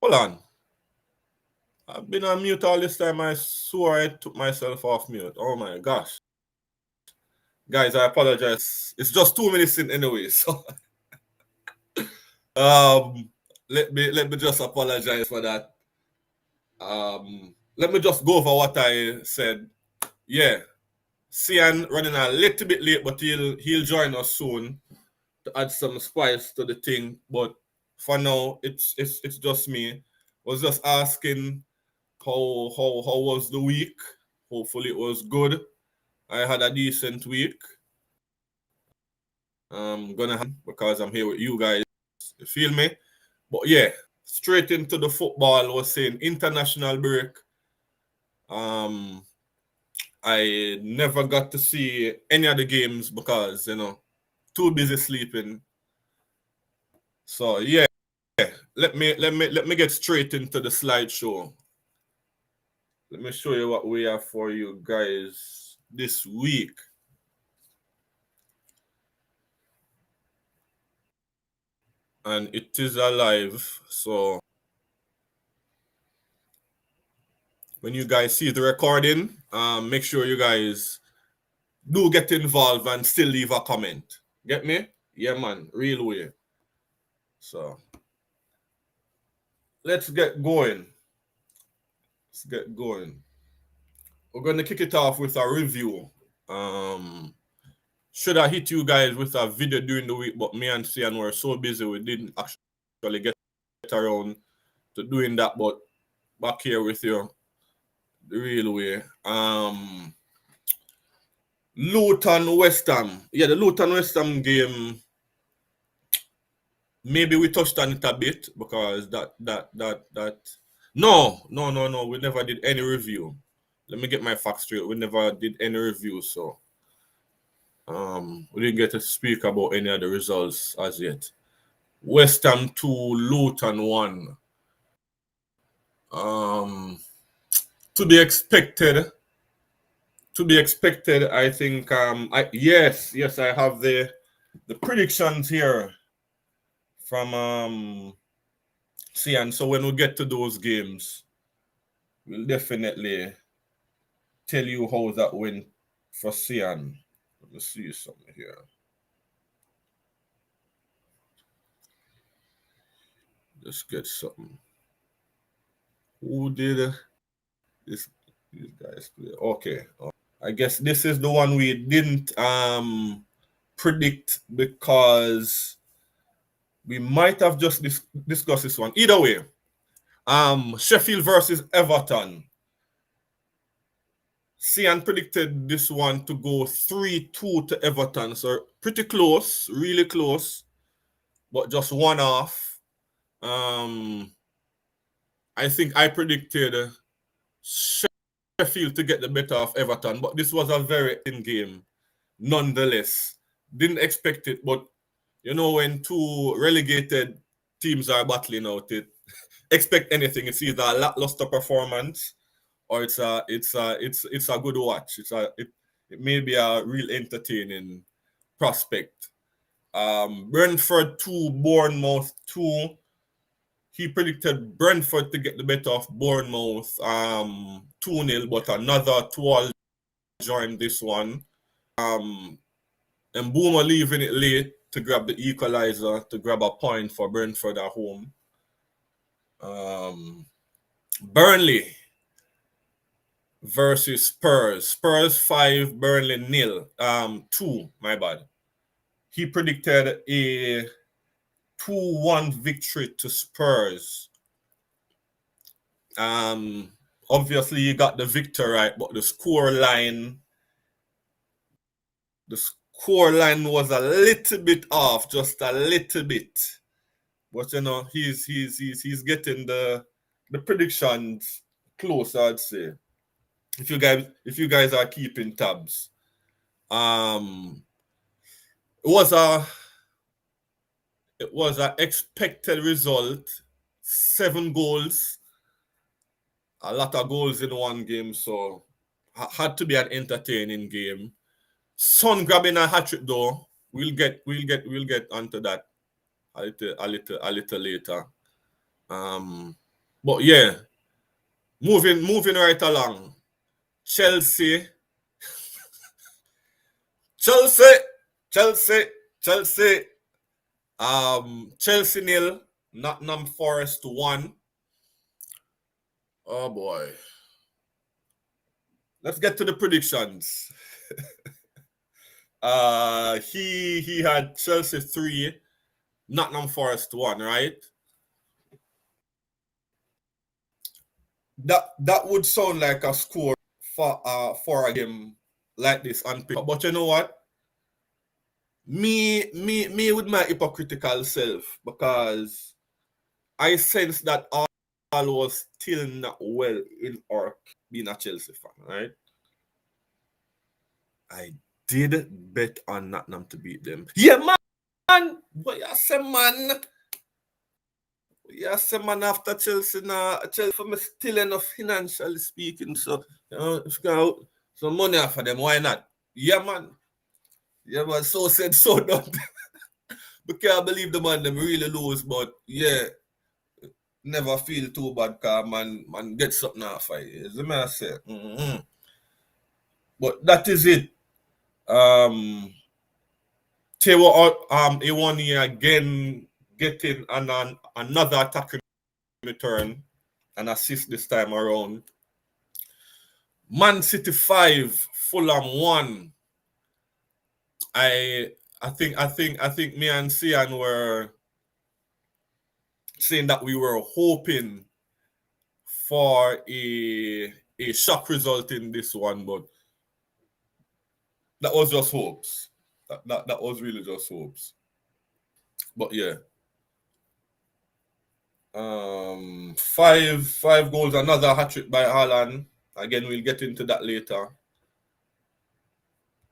Hold on. I've been on mute all this time. I swore I took myself off mute. Oh my gosh. Guys, I apologize. It's just 2 minutes in anyway, so let me just apologize for that. Let me just go over what I said. Yeah. Cian running a little bit late, but he'll join us soon to add some spice to the thing. But for now, it's just me. Was just asking how was the week? Hopefully it was good. I had a decent week. I'm gonna have because I'm here with you guys. You feel me? But yeah, straight into the football. Was saying international break. I never got to see any of the games because too busy sleeping. So yeah, let me get straight into the slideshow. Let me show you what we have for you guys this week. And it is alive, so when you guys see the recording, make sure you guys do get involved and still leave a comment. Get me? Yeah, man, real way. So let's get going. We're going to kick it off with a review. Should I hit you guys with a video during the week, but me and Cian were so busy we didn't actually get around to doing that. But back here with you the real way. Luton West Ham. Yeah, the Luton West Ham game. Maybe we touched on it a bit because No. We never did any review. Let me get my facts straight. We never did any review, so we didn't get to speak about any of the results as yet. West Ham 2, Luton 1. To be expected. I think. Yes, I have the predictions here from Cian. So when we get to those games, we'll definitely tell you how that went for Cian. Let me see something here. Let's get something. Who did this? These guys play. Okay. I guess this is the one we didn't predict because we might have just discussed this one. Either way, Sheffield versus Everton. Cian predicted this one to go 3-2 to Everton. So pretty close, really close, but just one off. I think I predicted Sheffield to get the better of Everton, but this was a very in game. Nonetheless, didn't expect it, but when two relegated teams are battling out it, expect anything. It's either a lackluster performance or it's a good watch. It may be a real entertaining prospect. Brentford 2, Bournemouth 2. He predicted Brentford to get the better of Bournemouth 2-0, but another 2-all joined this one. And Boomer leaving it late to grab the equalizer to grab a point for Brentford at home. Burnley versus Spurs. Spurs 5, Burnley 0. 2, my bad. He predicted a 2-1 victory to Spurs. Obviously you got the victor right, but the score line was a little bit off, just a little bit. But he's getting the predictions close, I'd say. If you guys are keeping tabs. It was an expected result. 7 goals. A lot of goals in one game, so had to be an entertaining game. Son grabbing a hat-trick though. We'll get onto that a little later. But yeah, moving right along. Chelsea, Chelsea, Chelsea, Chelsea. Chelsea nil, Nottingham Forest 1. Oh boy. Let's get to the predictions. He had Chelsea 3, Nottingham Forest 1, right? That would sound like a score for a game like this on paper. But you know what? Me with my hypocritical self, because I sense that all was still not well in our being a Chelsea fan, right? I did bet on Nottingham to beat them. Yeah, man. What you say, man? Yes, man, after Chelsea now, Chelsea for me still enough financially speaking. So, if you got some money off of them, why not? Yeah, man. Yeah, man, so said, so done. We can't believe the man them really lose, but yeah, never feel too bad because man get something off of it. Is the man I say. Mm-hmm. But that is it. Taylor A1 again getting another attacking return and assist this time around. Man City 5, Fulham 1. I think me and Sian were saying that we were hoping for a shock result in this one, but that was just hopes. That was really just hopes. But yeah. Five goals, another hat-trick by Haaland. Again, we'll get into that later.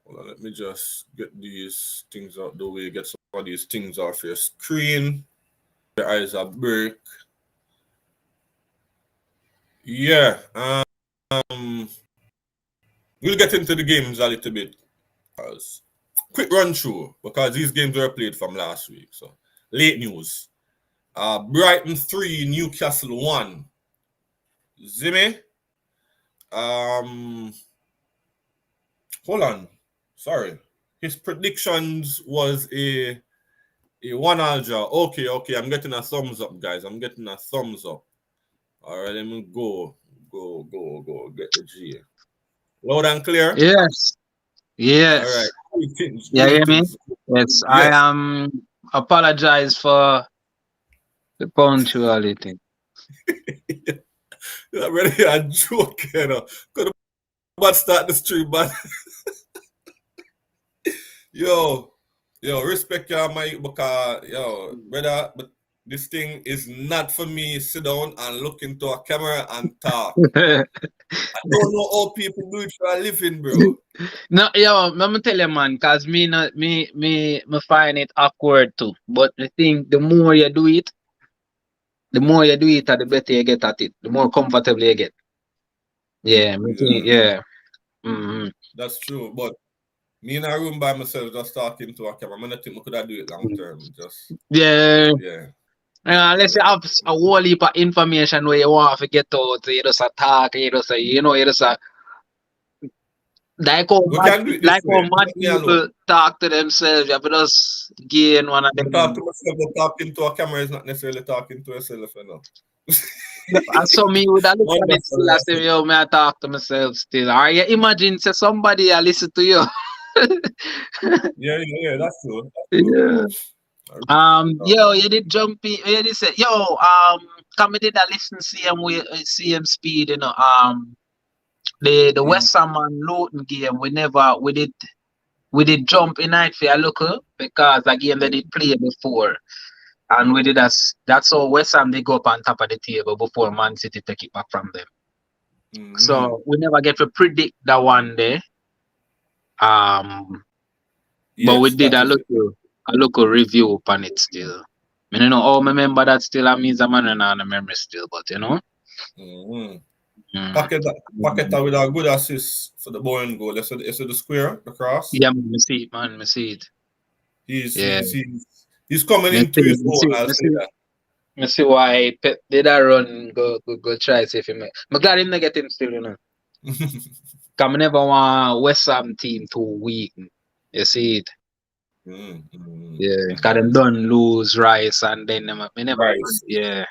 Hold on, let me just get these things out the way, get some of these things off your screen. Your eyes are break. Yeah. We'll get into the games a little bit. Quick run through, because these games were played from last week. So late news. Brighton 3, Newcastle 1. Zimmy. Hold on. Sorry. His predictions was a 1-all draw. Okay. I'm getting a thumbs up, guys. I'm getting a thumbs up. All right, let me go. Get the G. Loud and clear? Yes. All right. Yes. You hear me? Yes. I Yes. am apologize for the punctuality. You're ready a joke, you know. Could have start the stream, but yo, respect your mic, because brother, but this thing is not for me. Sit down and look into a camera and talk. I don't know how people do it for a living, bro. No, yo, let me tell you, man, cause me find it awkward too. But the thing, the more you do it, the better you get at it. The more comfortable you get. Yeah, me think, Yeah, yeah. Mm-hmm. that's true. But me in a room by myself, just talking to a camera, I don't think we could have do it long term. Just Yeah. yeah. Unless you have a whole heap of information where you want to get out, you just talk, you just you just We can do it this like how way. mad Let me people alone. talk to themselves. You have to just gain one of I talk to them. myself, but talking to a camera is not necessarily talking to yourself, you know. I saw me with a look at it still. I say, Understand? yo, may I talk to myself still? Or you imagine say somebody I listen to you. Yeah, that's true. That's true. Yeah. Um, You did jump in. You did say, come did I listen CM speed, the mm, West Ham and Luton game. We did jump in night for a local because a game they did play before. And we did that's how West Ham they go up on top of the table before Man City take it back from them. mm, So we never get to predict that one day. Um, but we yes, did that is it. a local review upon it still. I don't know how I remember that still. I mean, I'm on the memory still, but Mm-hmm. Mm. Paqueta with a good assist for the Bowen goal. You see the square, the cross. Yeah, man, me see it, man, me see it. He's Yeah, he's he's he's coming me into see, his me own. see, I'll me say see. that. I see why Pep did that run go try see if him. I'm glad him not get him still, you know. Cause I never want West Ham team too weak. You see it. Yeah. Cause them done lose Rice and then me never want, Rice. yeah.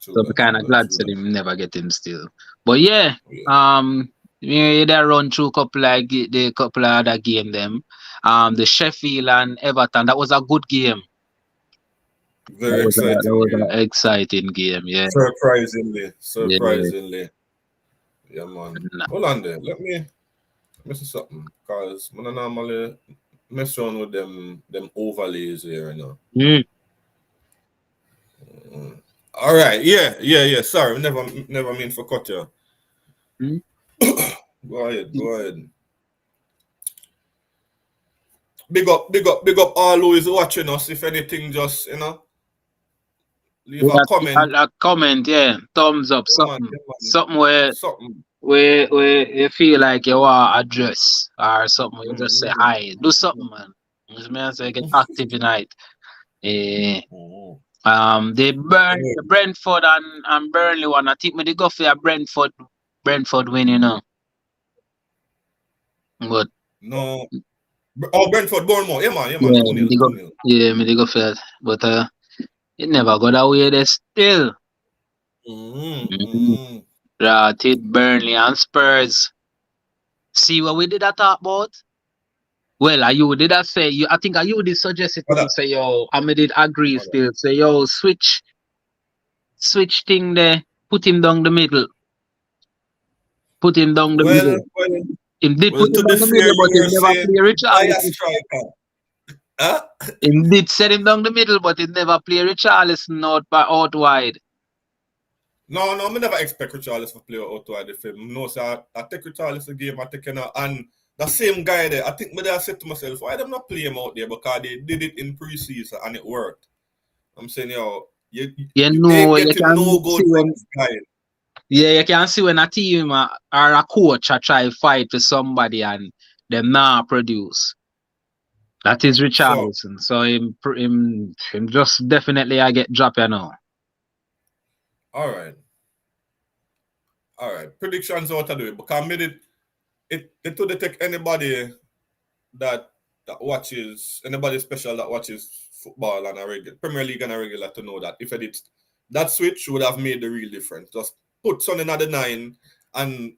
True So I'm that, true kinda that, glad true to that. him never get him still. But yeah, Yeah. they run through couple like the couple of other game them. The Sheffield and Everton, that was a good game. Very That exciting was game. an exciting game, yeah. Surprisingly. Yeah. Surprisingly. Yeah, man. Nah. Hold on there. Let me see something. Cause I normally mess around with them overlays here, you know. Mm. All right, yeah. Sorry, never mean for cut you. Mm. Go ahead. Big up all who is watching us. If anything, just leave a Yeah, comment. a comment, yeah. Thumbs up, Yeah, something. man. Something where Something. where you feel like you want to address or something, you just say Mm-hmm. hi. Do something, man. You mean say get active tonight. Eh, Mm-hmm. the Brentford and Burnley one. I think me they go for a Brentford win, you know. But No. Oh, Brentford, Bournemouth. Yeah, man. yeah, 2-0, 2-0. me they go for that. But it never got away there still. Mm. Mm-hmm. Rotted Burnley and Spurs. See what we did I talk about? Well, are you did I say you? I think you did suggest it to What me. that? Say yo, I did agree What that? still. Say yo, switch thing there. Put him down the middle. Put him down the Well, middle. well, Him did well, put to him be down the fair, middle, but you him were never saying play buy a Richarlison. striker. Huh? Him did set him down the middle, but he never play Richarlison out wide. No, me never expect Richarlison to play out wide the film. No, sir, I take Richarlison game, I take and the same guy there, I think me there said to myself, why them not play him out there? Because they did it in preseason and it worked. I'm saying, You you know, ain't you getting can no see goal from when this guy. yeah, you can see when a team or a coach try fight for somebody and them not produce. That is So, Richarlison. So him just definitely I get drop, you know. all right. All right. Predictions out of the way. Because made it would take anybody that watches anybody special that watches football and a regular Premier League and a regular to know that if it did that switch would have made the real difference. Just put Son in at the 9 and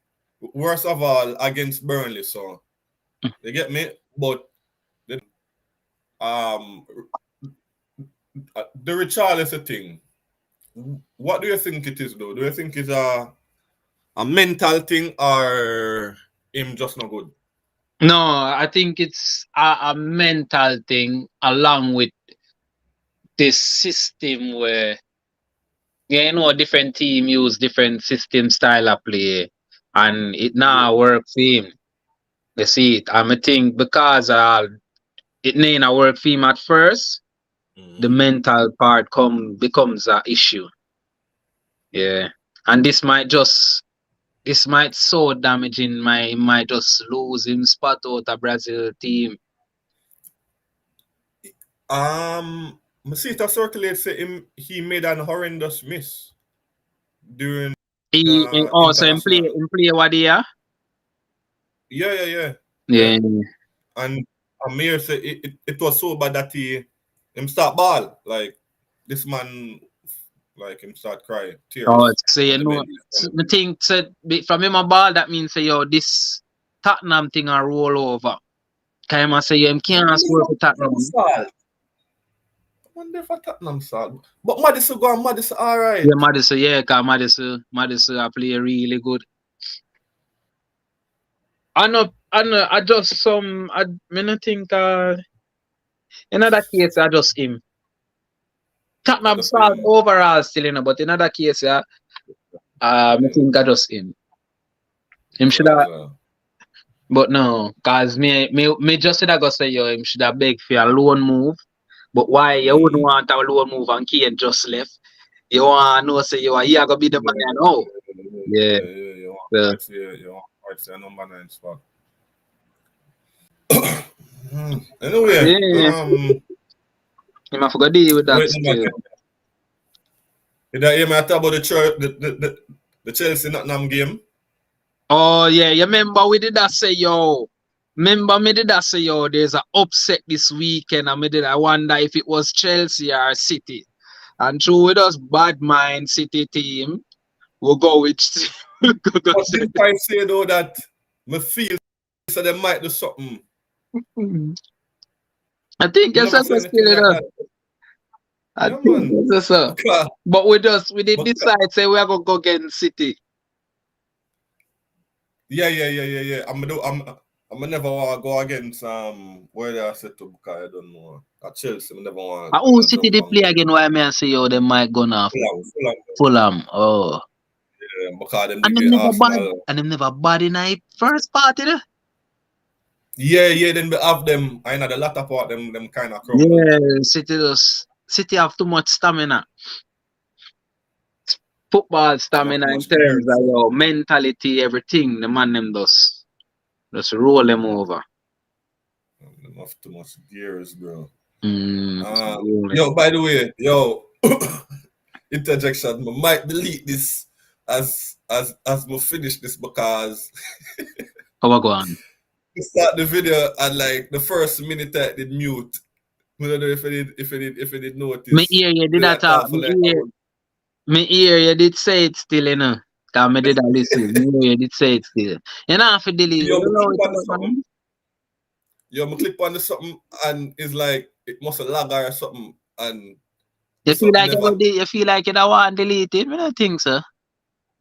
worst of all against Burnley. So you get me? But um the Richarlison thing, what do you think it is though? Do you think it's a mental thing or him just not good? No, I think it's a mental thing along with this system where yeah, you know, different team use different system style of play and it now work for him. You see it. I think because it ain't a work for him at first, the Mm-hmm. mental part becomes a issue. Yeah. And this might so damaging might just lose him spot out a Brazil team. I see it circulates say he made an horrendous miss during He also international. him play what year? Yeah. Yeah. And Amir said it was so bad that him start ball like this man like him start crying Oh, tears so you on the know, bench. I think said from him a ball that means say yo this Tottenham thing a roll over. Kind of say yo him I can't wonder score if for Tottenham. Tottenham salt. But Madison go on Madison all Yeah, right. Madison, yeah, cause Madison I play really good. I just me not think in other case I just him. I Tottenham just salt him overall still but in other case I him think I just him. Him should as have, well. but no, cause me just said I go say yo him should have beg for a loan move. But why you wouldn't Mm. want a loan move and Kane just left? You want to know say you gonna be the Yeah, man now. Yeah. you want So, right here, you want right here, number 9 spot. Anyway, yeah. You might forget deal with that wait number still. 10. Did I hear me talk about the Chelsea Nottingham game? Oh yeah, you remember we did that say yo. Remember me did that say yo, there's an upset this weekend and I wonder if it was Chelsea or City. And true with us bad mind City team, we'll go with go But say- didn't I say though that me feel so they might do something? I think Me yes, never I say still anything it like up. that. I Yeah, think man. yes, sir. Because, But we did because decide say we are gonna go against City. yeah. I'm never want to go against where they are set to because I don't know. At Chelsea, I never want to Who City jump they and play go. again? Why me I say yo they might go off Fulham, Fulham. Oh. yeah, because them And did them get never bad. Arsenal. And them never bad in the first part, you know? Yeah. Then we have them. I know the latter part them kind of crumble. Yeah, City have too much stamina. Football Too much, stamina too in much terms of gears. your mentality, everything. The man them just roll them over. Them have too much gears, bro. Mm, Yo, by the way, interjection. I might delete this as we finish this because how go on? we start the video and like the first minute I did mute. I don't know if it did Me notice. ear you did Did I that talk for like I would, me ear you did say it still, you know. Cause me did that listen. Me ear you did say it still. You know have to delete. yo, You me don't know click it on the out, something. man. Yo, me click on the something and it's like it must have lag or something and the You feel something like never you feel like you don't want to delete it. I don't think so.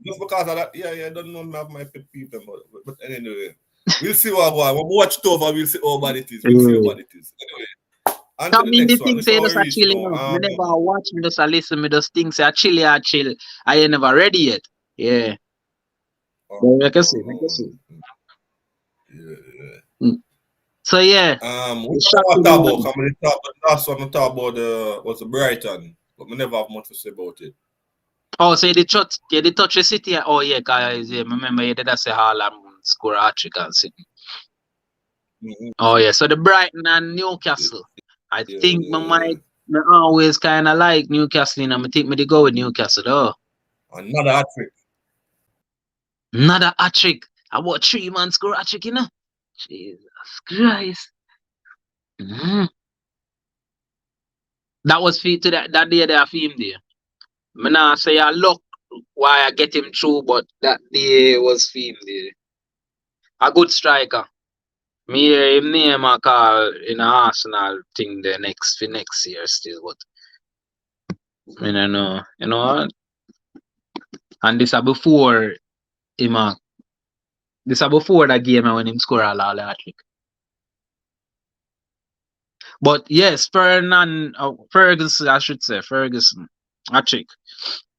just because of that. Yeah, I don't know have my pet peeve them, but anyway. We'll see what go on. When we watch it over, we'll see how bad it is. We'll see how Yeah. bad it is. Anyway, on I to the mean, the next one. thing This is say how just we a reach chill, you now. know. Me never watch, me just a listen, me just think say a chill. I ain't never ready yet. Yeah. But Um, you can see, you can see. um, yeah. Mm. So yeah, We the talk about shocking Tabo. one. Come on, talk last one. We talk about was the Brighton, but we never have much to say about it. Oh, so the touch the city. Oh yeah, guys, yeah. Remember you did say Haaland score a hat trick and City. Mhm. Oh yeah, so the Brighton and Newcastle. I think my Yeah. might me always kinda like Newcastle and I think me they go with Newcastle though. Another hat trick. Another hat trick. About 3 man score hat trick, you know? Jesus Christ. Mhm. That was feed to that day there for him there. Me nah say I luck why I get him through, but that day was for him there. A good striker. Me hear him name a call in a Arsenal thing the next year still, but me no know. You know what? And this a before him this a before that game when him score all the hat trick. But yes, Ferguson, I should say, Ferguson, hat trick.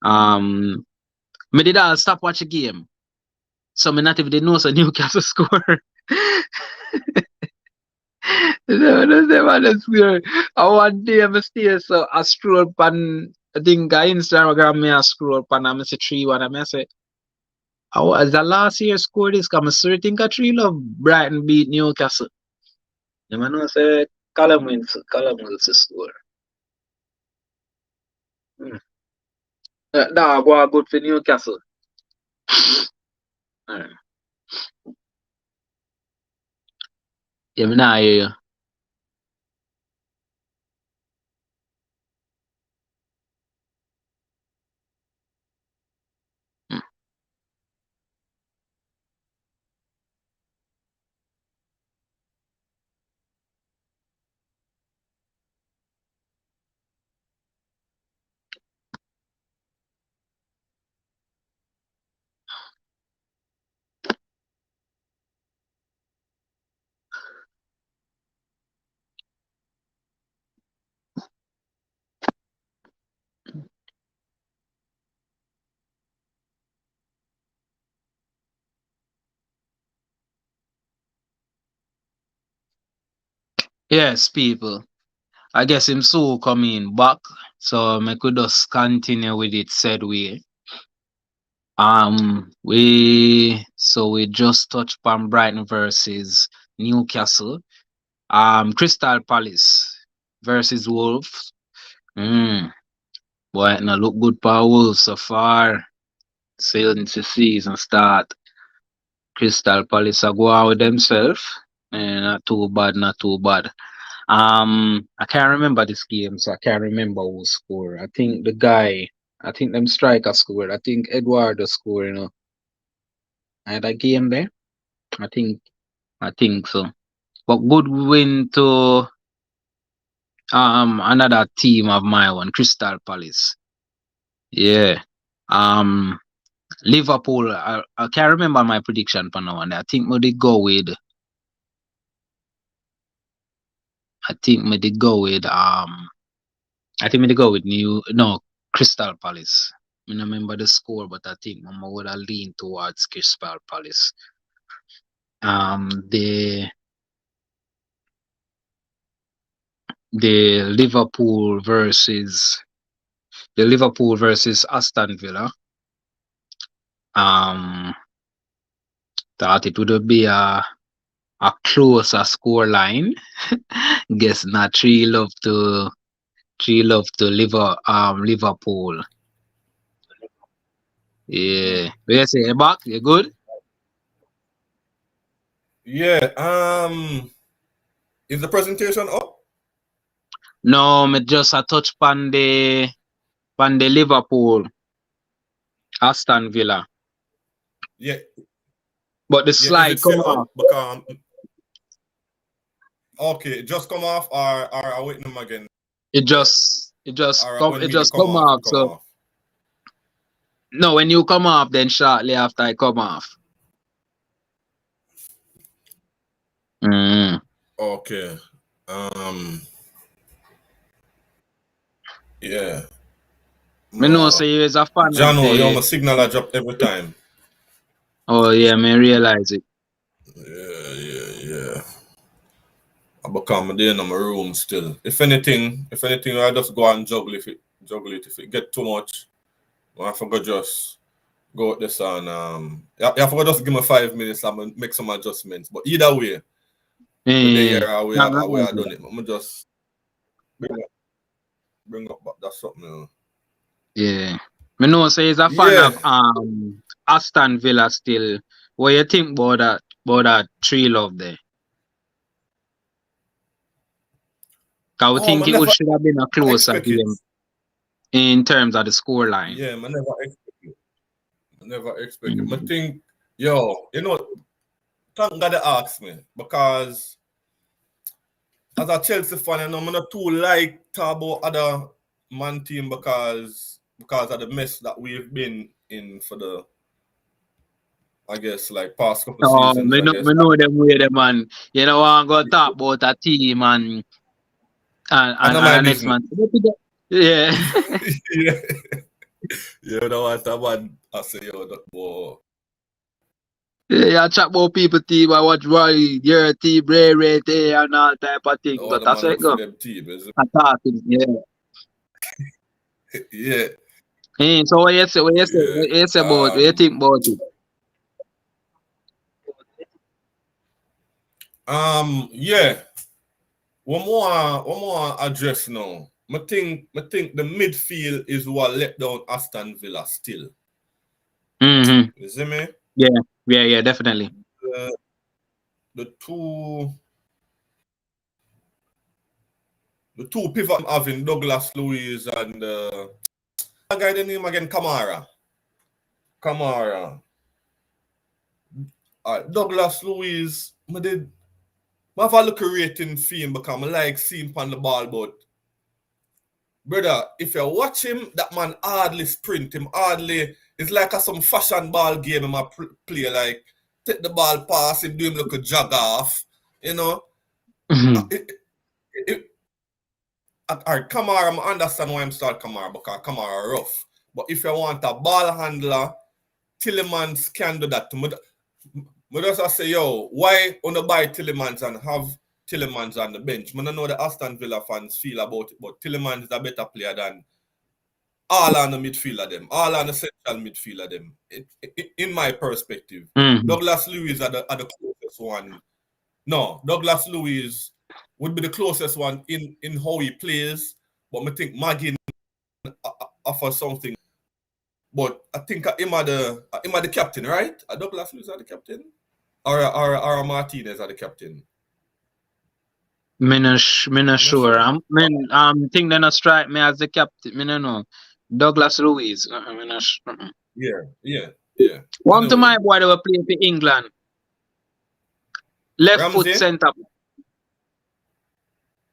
Um, me did all stop watch the game. So me not even did know so Newcastle score. That's never the score. I one day I stay so I scroll pan I think I Instagram me I scroll pan and I say 3-1 and I say how as the last year score this come I sure think a 3 love Brighton beat Newcastle. You know say Callum wins the score. Hmm. Nah, go good for Newcastle. Alright. Yeah, me nah hear you. Hmm. Yes, people. I guess him so coming back, so I could just continue with it said way. We just touched upon Brighton versus Newcastle. Crystal Palace versus Wolves. Mm. Boy, it not look good for Wolves so far. Since the season start. Crystal Palace are go out with themselves. Not too bad, not too bad. I can't remember this game, so I can't remember who scored. I think them striker scored. I think Eduardo scored, I had a game there. I think, I think so. But good win to another team of my one, Crystal Palace. Yeah. Um, Liverpool. I can't remember my prediction for now, and I think we did go with. I think we did go with. I think we did go with Crystal Palace. I don't remember the score, but I think I would have leaned towards Crystal Palace. The Liverpool versus Aston Villa. Thought it would be a closer score line. Guess not three love to Liverpool. Yeah. What you say, back? You good? Yeah. Is the presentation up? No, me just a touch pan the Liverpool Aston Villa. Yeah. But the Yeah. Is slide it come set off. up? Because okay, just come off, or I waiting them again. It just When it me just come come off, off. it come So off. no, when you come off, then shortly after I come off. Mm. Okay. Yeah. Me know say you is a fan of Jano, you're the. my signal I drop every time. Oh yeah, me realize it. Yeah. I become there in my room still. If anything, I just go and juggle it. If it get too much, I forgot just go with this and I forgot just give me 5 minutes and make some adjustments. But either way, whether Yeah. here or we Nah, are done it. I'm just bring up back that something. yeah. Me know say he's a fan Yeah. of Aston Villa still. What you think about that three love there? I would think I it never should have been a closer expect it. game in terms of the score line. Yeah, I never expect it. I never expect it. I Mm. think, thank God they asked me because as a Chelsea fan, I'm not too like talk about other man team because of the mess that we've been in for the, I guess, like past couple Oh, seasons, I guess. me know them way them man. You know I'm gonna talk about a team I know and my the next business. man. Yeah. Yeah. You know what I say, that boy. Yeah, I chat about people team, I watch your team, rate and all type of thing. All But the that's man how it look for go. them team, is I talking, yeah. it? Yeah. Hey, so what you say? What Yeah. you say about? What you think about it? Yeah. One more address now. I think the midfield is what let down Aston Villa still. Mm-hmm. You see me? Yeah, definitely. The two pivot having Douglas Luiz and that guy the name again Kamara. Douglas Luiz, I have a look at rating for him because I like seeing him on the ball, but brother, if you watch him, that man hardly sprint. Him hardly. It's like some fashion ball game him a play. Like take the ball pass him, do him look a jog off. You know. Mm-hmm. Alright, Kamara, I understand why I'm start Kamara because Kamara rough. But if you want a ball handler, Tillemans can do that. I just say, why on the buy Tillemans and have Tillemans on the bench? I don't know the Aston Villa fans feel about it, but Tillemans is a better player than all on the midfielder them, all on the central midfielder them. In my perspective, Mm-hmm. Douglas Luiz are the closest one. No, Douglas Luiz would be the closest one in how he plays, but I think Maggin offer something. But I think him are the captain, right? Douglas Lewis are the captain? Or Martinez are the captain? Me not sure. Sure. Think they not strike me as the captain. Me no know. Douglas Luiz. Me not Yeah. One to Anyway, my boy they were playing for England. Left foot Ramsey, centre.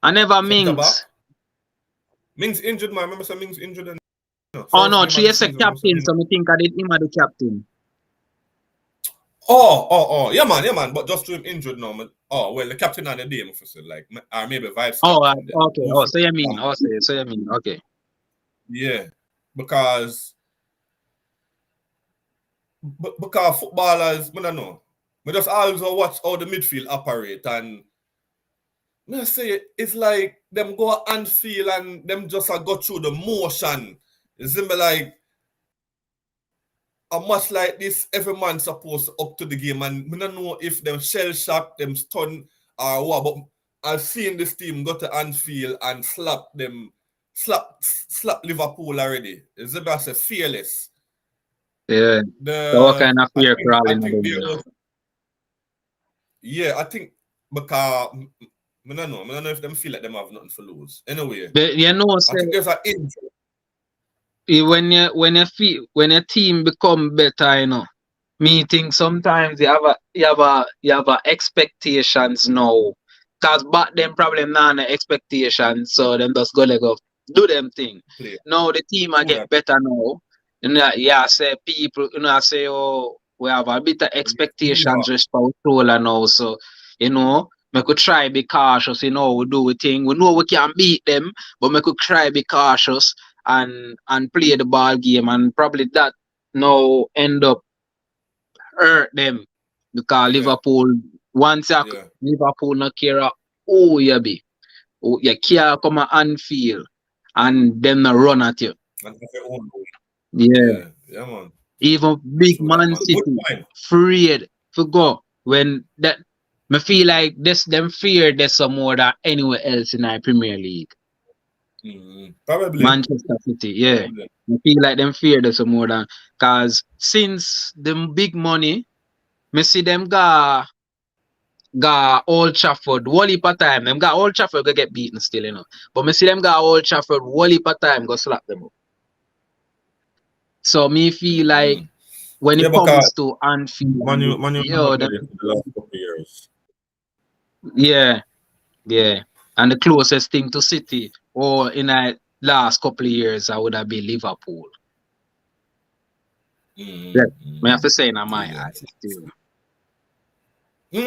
I never centre back. Mings. Mings injured, man. Remember some Mings injured and Oh first no, game of the 3 season. captain, so me think I did him as the captain. Oh. Yeah, man. But just to him injured now. Oh, well, the captain on the day, like, or maybe Vibes Oh, captain then. okay. Oh, so you mean? Oh, so you mean? Okay. Yeah, because footballers, I don't know. I just always watch how the midfield operate, and I say it's like them go and feel and them just go through the motion. It's like a match like this, every man supposed to up to the game, and I don't know if them shell shock, them stun or what, but I've seen this team go to Anfield and slap Liverpool already. It's about say fearless. Yeah. So what kind of fear I crawling think there now? was, yeah, I think because I don't know if them feel like them have nothing to lose. Anyway, But you know, I think there's an injury. when your team become better, you know, me think sometimes you have a expectations now. Cause back then probably not the expectations, so them just go do them thing. Play. Now the team are get better now. You know, yeah, say people, you know, I say oh we have a bit of expectations just for controller now. So, you know, we could try be cautious, you know, we do a thing. We know we can beat them, but we could try be cautious and play the ball game, and probably that now end up hurt them because Liverpool once Liverpool not care who you be. Oh, you can't come at Anfield and them not run at you. Yeah. Yeah, man. Even big Man City afraid to go when that me feel like them fear this some more than anywhere else in our Premier League. Probably Manchester City, yeah. Probably. I feel like them fear this some more than cause since them big money, me see them got Old Trafford whole heap of time. Them got Old Trafford go get beaten still, you know. But me see them got Old Trafford whole heap of time go slap them up. So me feel like when it comes to Anfield, yo, them, the last couple years. Yeah. And the closest thing to City or in the last couple of years I would have been Liverpool. Yeah. I have to say in my eyes still. No.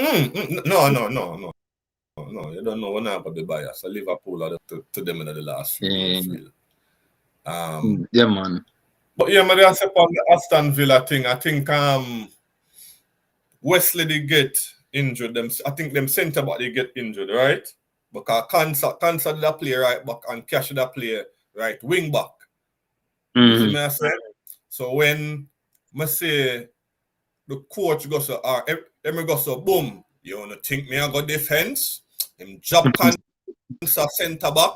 You don't know when I about the bias. So Liverpool are to them in the last few years. Yeah, man. But yeah, man, I say on the Aston Villa thing, I think Wesley they get injured. I think them centre back they get injured, right? Because Cancer did play right back and Cash did play right wing back. You see me I say? So when I say the coach goes so Emery goes so boom, you wanna think me I got defense? Him job Cancer centre back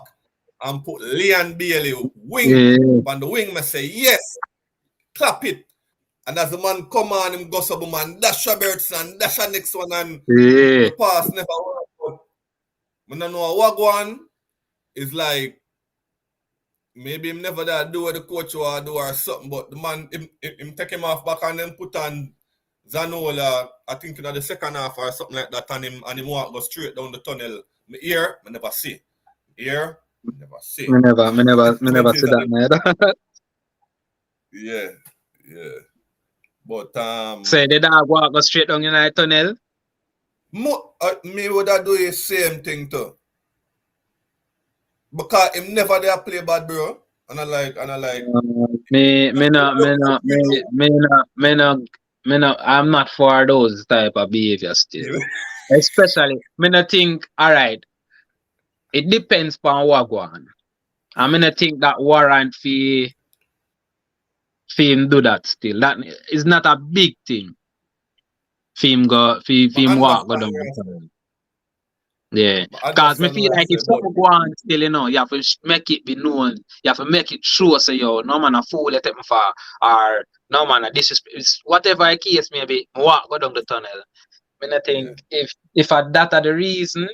and put Leon Bailey wing on the wing. I say yes, clap it. And as the man come on, him goes up and dash Robertson, dash the next one, and the pass never work. I don't know what one is like. Maybe him never that do what the coach will do or something, but the man him take him off back and then put on Zanola, I think in the second half or something like that, and him walk go straight down the tunnel. Me ear, I never see. Ear, never see. Me never see that, man. Yeah. But say the dog walk go straight down in the tunnel. Me would have do the same thing too. Because him never there play bad, bro. And I like I'm not for those type of behavior still. Especially me not think alright. It depends on what go on. I mean I think that warrant fee him do that still. That is not a big thing. Him walk go down the tunnel. Yeah, I cause just me know feel I like if say, but something go on still, you know, you have to make it be known. You have to make it sure, say yo, no man a fool, let take me far, or no man a disrespect. Whatever the case may be, me walk go down the tunnel. Me not yeah. think if that are the reason,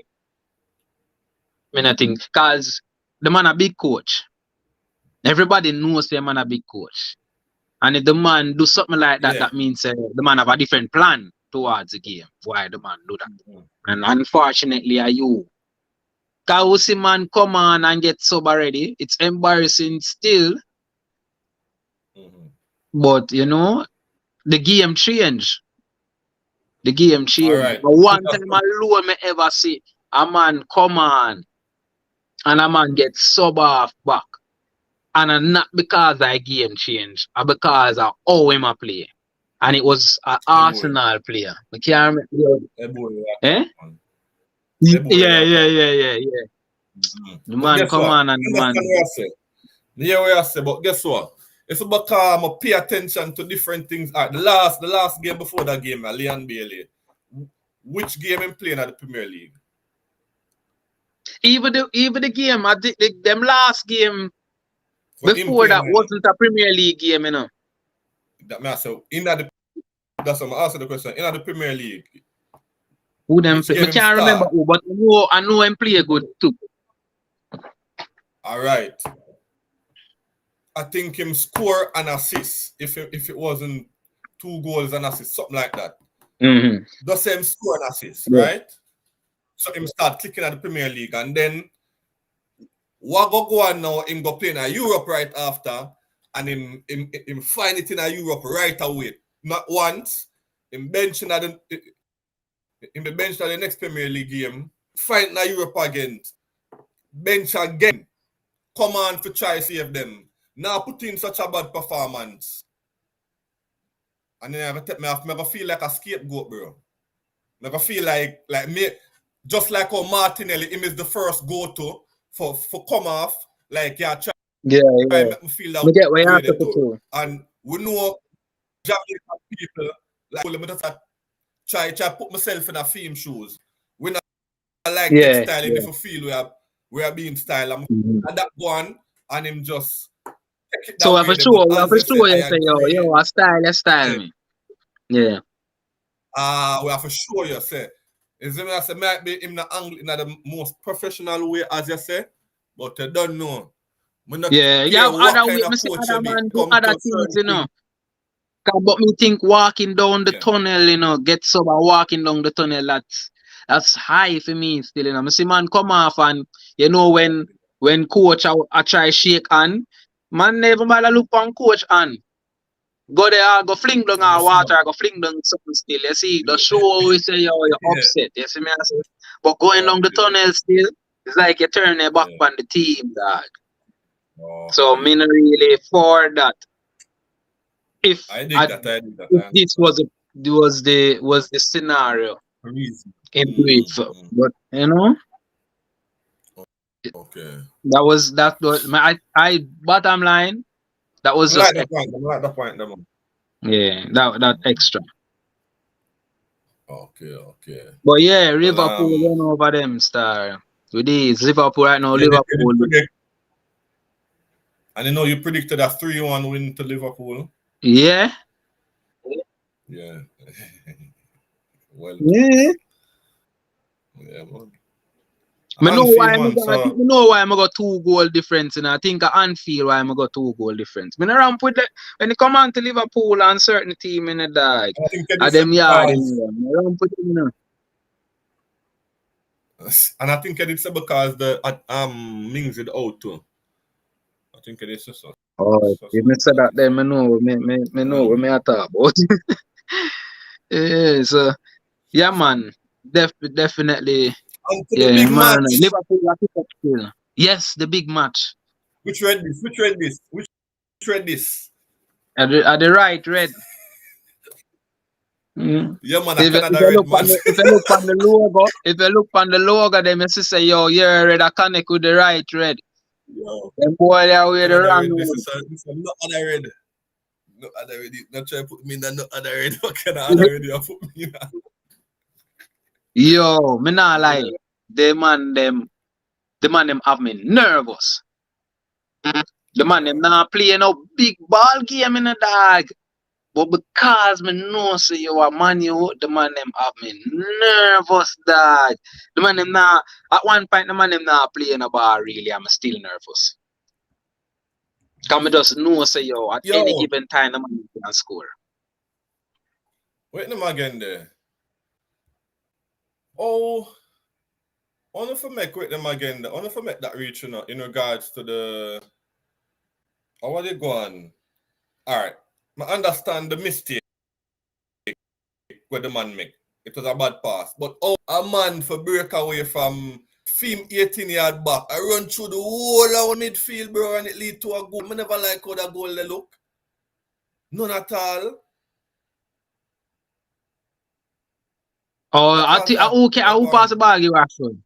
me not think, cause the man a big coach. Everybody knows the man a big coach, and if the man do something like that, Yeah. that means the man have a different plan towards the game. Why the man do that? Mhm. And unfortunately, are you? Cause we see man come on and get sub already. It's embarrassing still, Mhm. but you know, the game change. The game All change. right. But one time alone me ever see a man come on and a man get sub off back. And not because I game change, or because of how him a play. And it was an Hey boy. Arsenal player. I can't remember. Hey boy, yeah. Eh? Man. Hey boy, Yeah, yeah. yeah, Man. yeah, yeah, yeah. Mhm. The But man guess come what? on and the You understand man. what I say? Yeah, what I say, but guess what? It's because I pay attention to different things. The last game before that game, Leon Bailey. Which game him playing at the Premier League? Even the game, them last game For him before playing that where now? wasn't a Premier League game, you know. That me I say, that's what I answer the question. In the Premier League, Who them which play? Me game him can't remember start? who, but I know him play good too. All right. I think him score and assist if it wasn't 2 goals and assist, something like that. Mm-hmm. The same score and assist, Yeah. right? So him start clicking at the Premier League, and then what go on now? Him go play in Europe right after, and him find it in Europe right away. Not once. Him benching at the bench at the next Premier League game. Find in Europe again. Bench again. Come on for try save them. Now put in such a bad performance. And then I take me off. I feel like a scapegoat, bro. I feel like me, just like how Martinelli, him is the first go-to for come off. Like, yeah, try Yeah, and yeah. make me feel that Me get where you way have to they put too. you. And we know Jamaican people, like, let me just try put myself in a theme shoes. We not like Yeah, textile yeah. if you feel we are being style. Mm-hmm. And that one, and him just take it So that I for way there. But sure, as you say, I you say, agree. a style me. Yeah. We have to show you, say. Is him I say might be him the angle in the most professional way, as you say, but you don't know. We not Yeah, you care have what other kind way. of Me see coach other you be. man do Come other to things, certain you know. things. But me think walking down the Yeah. tunnel, you know, get sober walking down the tunnel, that's high for me still, you know. Me see man come off and you know when coach I try shake hand, man never bother look on coach hand. Go there, go fling down And you our see water, them. go fling down something still. You see, the show we say you're Yeah. upset. You see me I say. But going down the Okay. tunnel still, it's like you turn your back Yeah. on the team, dog. So me Okay. not really for that. If I dig I that. I dig that. if I this understand. was the scenario Reason. in brief. But you know, Okay. that was I bottom line, that was I like just the extra. point. I like the point. Them. Yeah, that extra. Okay. Okay. But yeah, Well, Liverpool run over them star. With these Liverpool right now, yeah, they Liverpool. predict, and you know you predicted a 3-1 win to Liverpool. Yeah. Yeah. Well Yeah. done. Yeah, man. I know why Anfield, I man. got, I So think I know why I got 2 goal difference, and I think I Anfield why I got 2 goal difference. Me no ramp with the, when it come on to Liverpool and certain team in the dog, I think at it's them yard in because, there. Me no ramp with them, you know. and I think it's because the Mings it out too. I think it is so. Oh, if me say that, then me know what me a talk about. Yeah, so yeah, man, definitely, And to the yeah, big man. match. Liverpool are pick up still. Yes, the big match. Which read this? Which read this? Which read this? At the right red. Mm. Yeah, man, a If Canada you red, look on man. if you look on the logo, then you say, yo, you're red, I connect with the right red. Yo, Then boy, they are wear the Canada wrong red. This one. is not other red. No other red. Not try to put me in the no other red. What kind of other red you put me in? Yo, me not lie. the man them have me nervous. The man them not playing no big ball game in the dog. But because me know say you are Man U, the man them have me nervous, dog. The man them not at one point the man them not playing a ball really. I'm still nervous. Cause me just know say at any given time the man can score. Wait them again there. Oh, only for make with them again. Only for make that reach, in regards to the. How are they going? All right, I understand the mistake where the man make. It was a bad pass, but a man for break away from 18-yard back, I run through the whole of midfield, bro, and it lead to a goal. I never like how that goal they look. None at all. Oh, I will pass the ball you Rashford.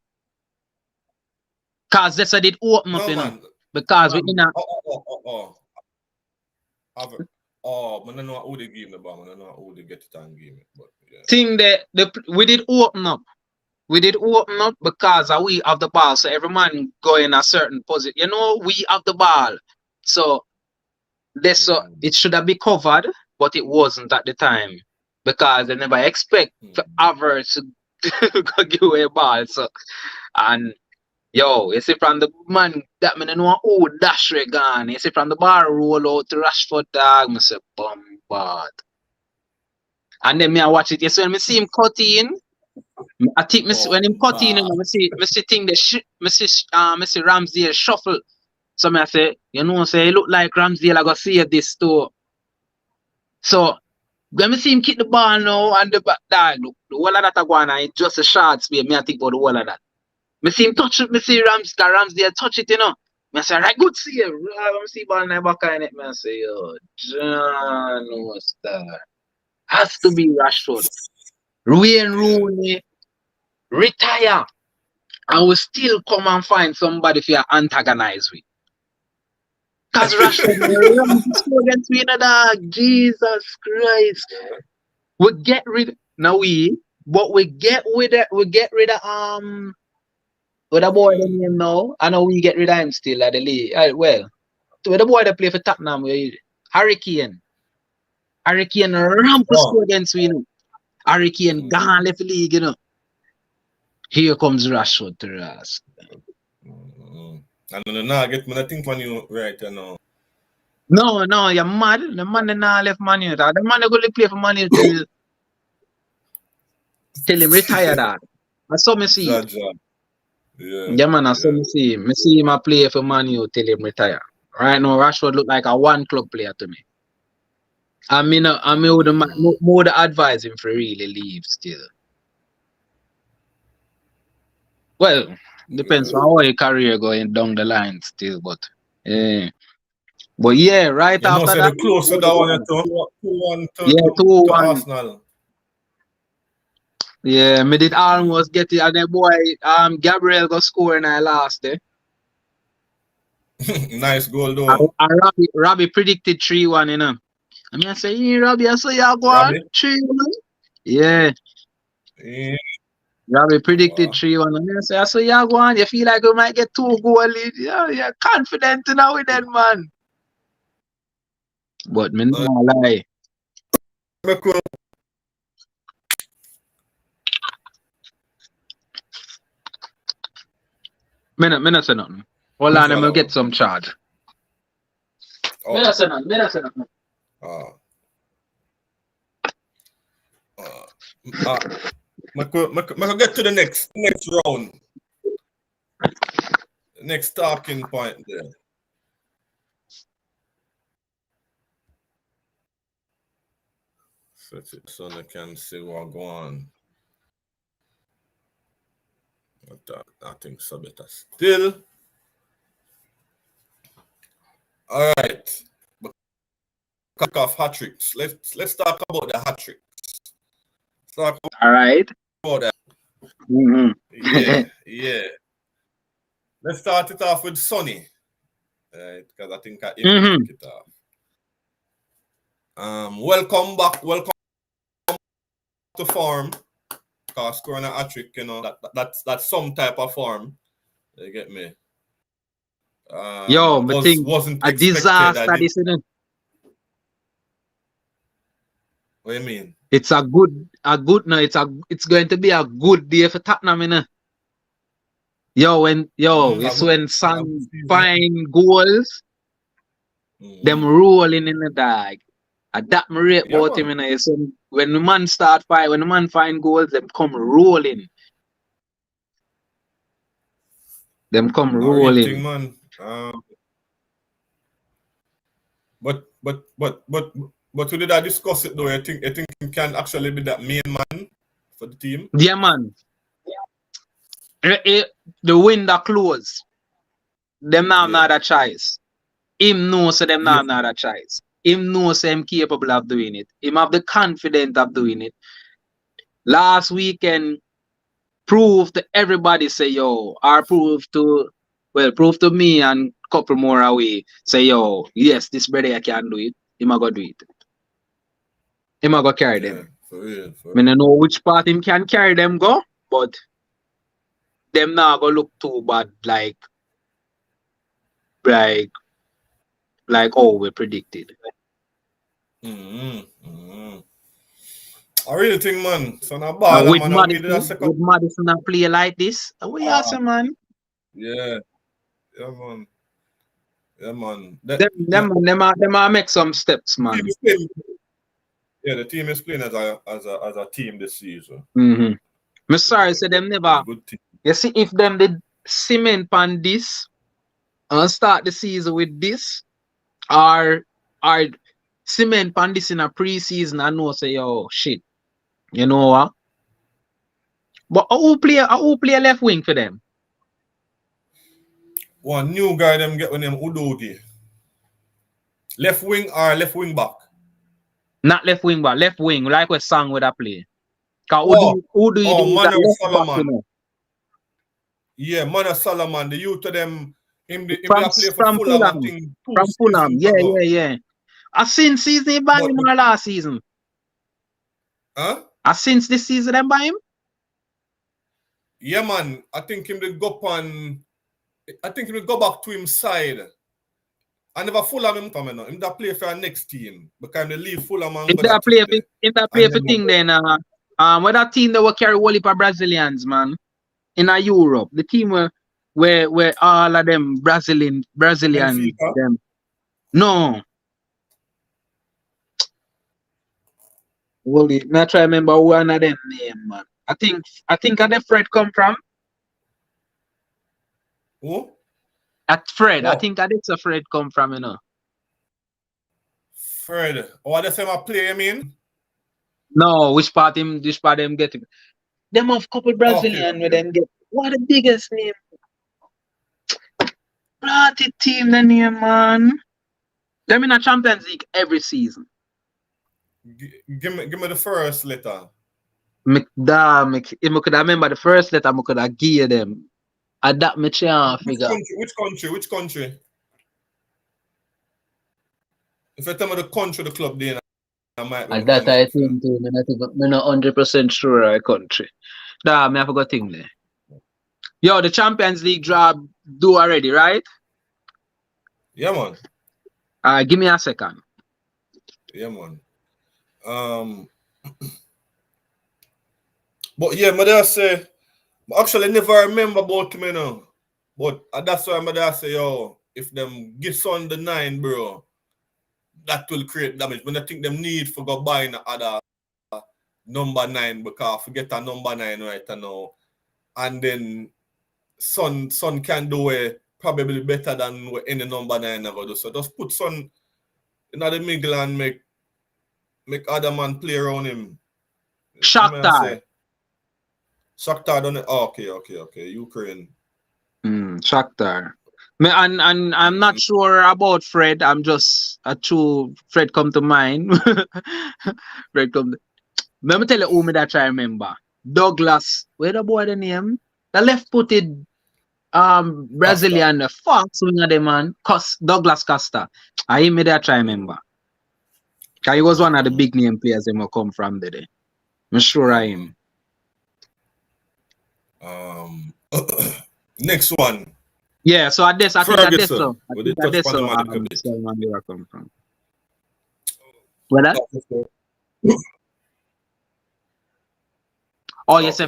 Cause they said it open up, man. Because we in a I don't know who they give the ball. I don't know who they get it and give it. But yeah. Thing that we did open up. We did open up because we have the ball. So every man go in a certain position. We have the ball. So it should have been covered, but it wasn't at the time. Because they never expect for Havertz to give away a ball. So and you see from the man that me know dash gone. You see from the bar roll out to Rashford dog, me say bombard. And then I watch it. You see when me see him cut in, I think when him cut in, me see thing me see Ramsdale shuffle. So I say, say it look like Ramsdale I go see this too. So when me see him kick the ball now and the back dog, look, the whole of that I go on, it's just a short speed. Me I think about the whole of that. Me see him touch it, me see Ramsdale touch it, Me say, right, good see you. Me see ball in the back of it. Me say, yo, John, no star. Has to be Rashford. Wayne Rooney retire. And we still come and find somebody for antagonize with. Because Rashford runs to score against me, dog. Jesus Christ. We get rid but we get rid of with the boy the name now, I know we get rid of him still at the league. Well, with the boy that play for Tottenham, Harry Kane. Harry Kane ramp to score against me. Harry Kane gone left the league, Here comes Rashford to us. I don't know, I get nothing for you right now. No, you're mad. The man that not left Man U. The man that go to play for Man U till him retire that. I saw me see it. Yeah, man, I saw me see him. I see him play for Man U till him retire. Right now, Rashford look like a one club player to me. I would advise him for really leave still. Well, depends on how your career going down the line still, but yeah, right after that. The closer that one 2-1 to Arsenal. Yeah, me did almost get it, and the boy Gabriel got score and I lost it. Nice goal though. Robbie predicted 3-1, I mean I say, Robbie, I saw you go on 3-1. Yeah. Robbie predicted 3-1. And I saw you go on. You feel like we might get 2 goal lead. Yeah, you're confident now with that, man. But me no lie. Me not say nothing. Hold on, I'm gonna get some charge. Me not say nothing. I can get to the next round. Next talking point there. Set it so I can see what go on. I think so better still. All right. Kick off hat tricks. Let's talk about the hat tricks. All right. About that. Yeah. Let's start it off with Sonny. Right, because I think I kick it off. Welcome back. Welcome to form. Cause scoring a hat-trick, that's some type of form. You get me? Yo, but think Wasn't a expected. disaster this, you know. What do you mean? It's no, it's going to be a good day for Tottenham, you know. It's when Son find goals, them rolling in the bag. At that me rate about him, you know. So when the man find goals, them come rolling. Them come rolling. Real thing, man. But we did I discuss it though? I think he can actually be that main man for the team. Yeah, man. The window close. Them now have another choice. Him knows so them now have another choice. Him knows him capable of doing it. Him have the confidence of doing it. Last weekend, prove to everybody say or prove to me and couple more away. Say yes, this brother I can do it. Him a go do it. Him a go carry them. For real. I don't know which part him can carry them go, but them now go look too bad like we predicted. I really think, man, so now ball, With man, Madison and play like this, we awesome, man. Yeah, man. Them make some steps, man. The team is playing as a team this season. I'm sorry, so them never. You see, if them did cement on this and start the season with this, or cement on this in a preseason, I know say shit. You know what? But who play left wing for them? One new guy them get with name Udogi. Left wing or left wing back? Not left wing back, left wing, like what song would I play? Who do you Manor Solomon. Back, yeah, Manor Solomon, the youth of them, him play for Fulham, I think. From Fulham, yeah. I seen season he buy him or last season. Huh? I since this season them buy him? Yeah, man. I think him will go back to him side. I never Fulham him coming now. Him that play for our next team. Because they leave Fulham and go that play for thing then what that team that will carry all heap of Brazilians, man. In Europe. The team where all of them Brazilian them. No. Well, I try to remember one of them name, man. I think the Fred come from. Who? At Fred. I think that's a Fred come from, you know. Fred. Oh, that's him a play, you mean? No, which part them get? Them have couple Brazilian with them get. What the biggest name? Bloody team the name, man. Them in a Champions League every season. Give me the first letter. If I could remember the first letter, I could have give them. Adapt me figure. Which country? If I tell me the country, the club, then I might. And that I think too. I'm not 100% sure I country. I forgot thing there. Yo, the Champions League draw do already, right? Yeah, man. Give me a second. Yeah, man. But yeah, my dad say, actually never remember about him, you know. But that's why my dad say, if them give Son the 9, bro, that will create damage. But I think them need for go buy another number 9 because forget a number 9 right now. And then Son can do it probably better than what any number 9 ever do. So just put Son in the middle and make other man play around him. Shakhtar done it. Oh, okay. Ukraine. Shakhtar. And I'm not sure about Fred. I'm just a true Fred come to mind. Fred come. Let me tell you who me that I remember. Douglas. Where the boy the name? The left-footed Brazilian fast winger the man. Douglas Costa. I me that I remember. He was one of the big name players that come from there. I'm sure I am. Next one. Yeah, so I think that's Ferguson. so. I We think did touch that's upon the so. man a bit. Solomon Mira come from. Where that? Oh, you say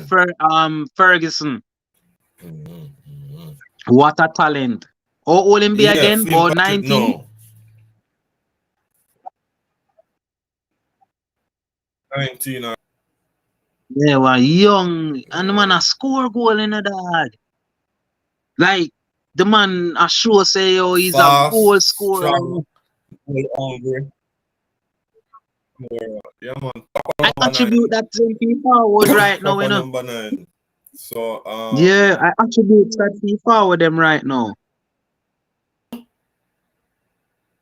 Ferguson. What a talent. How old him be Yeah, again? Flynn About Patrick 19? no. 19 or Yeah, well, young. And the man a score goal in the dog. Like, the man a sure say, oh, he's a goal fast, scorer. strong, hungry. Yeah, man. I Number attribute 9. that to him forward right now, you Proper know. number 9. So Yeah, I attribute that to forward them right now.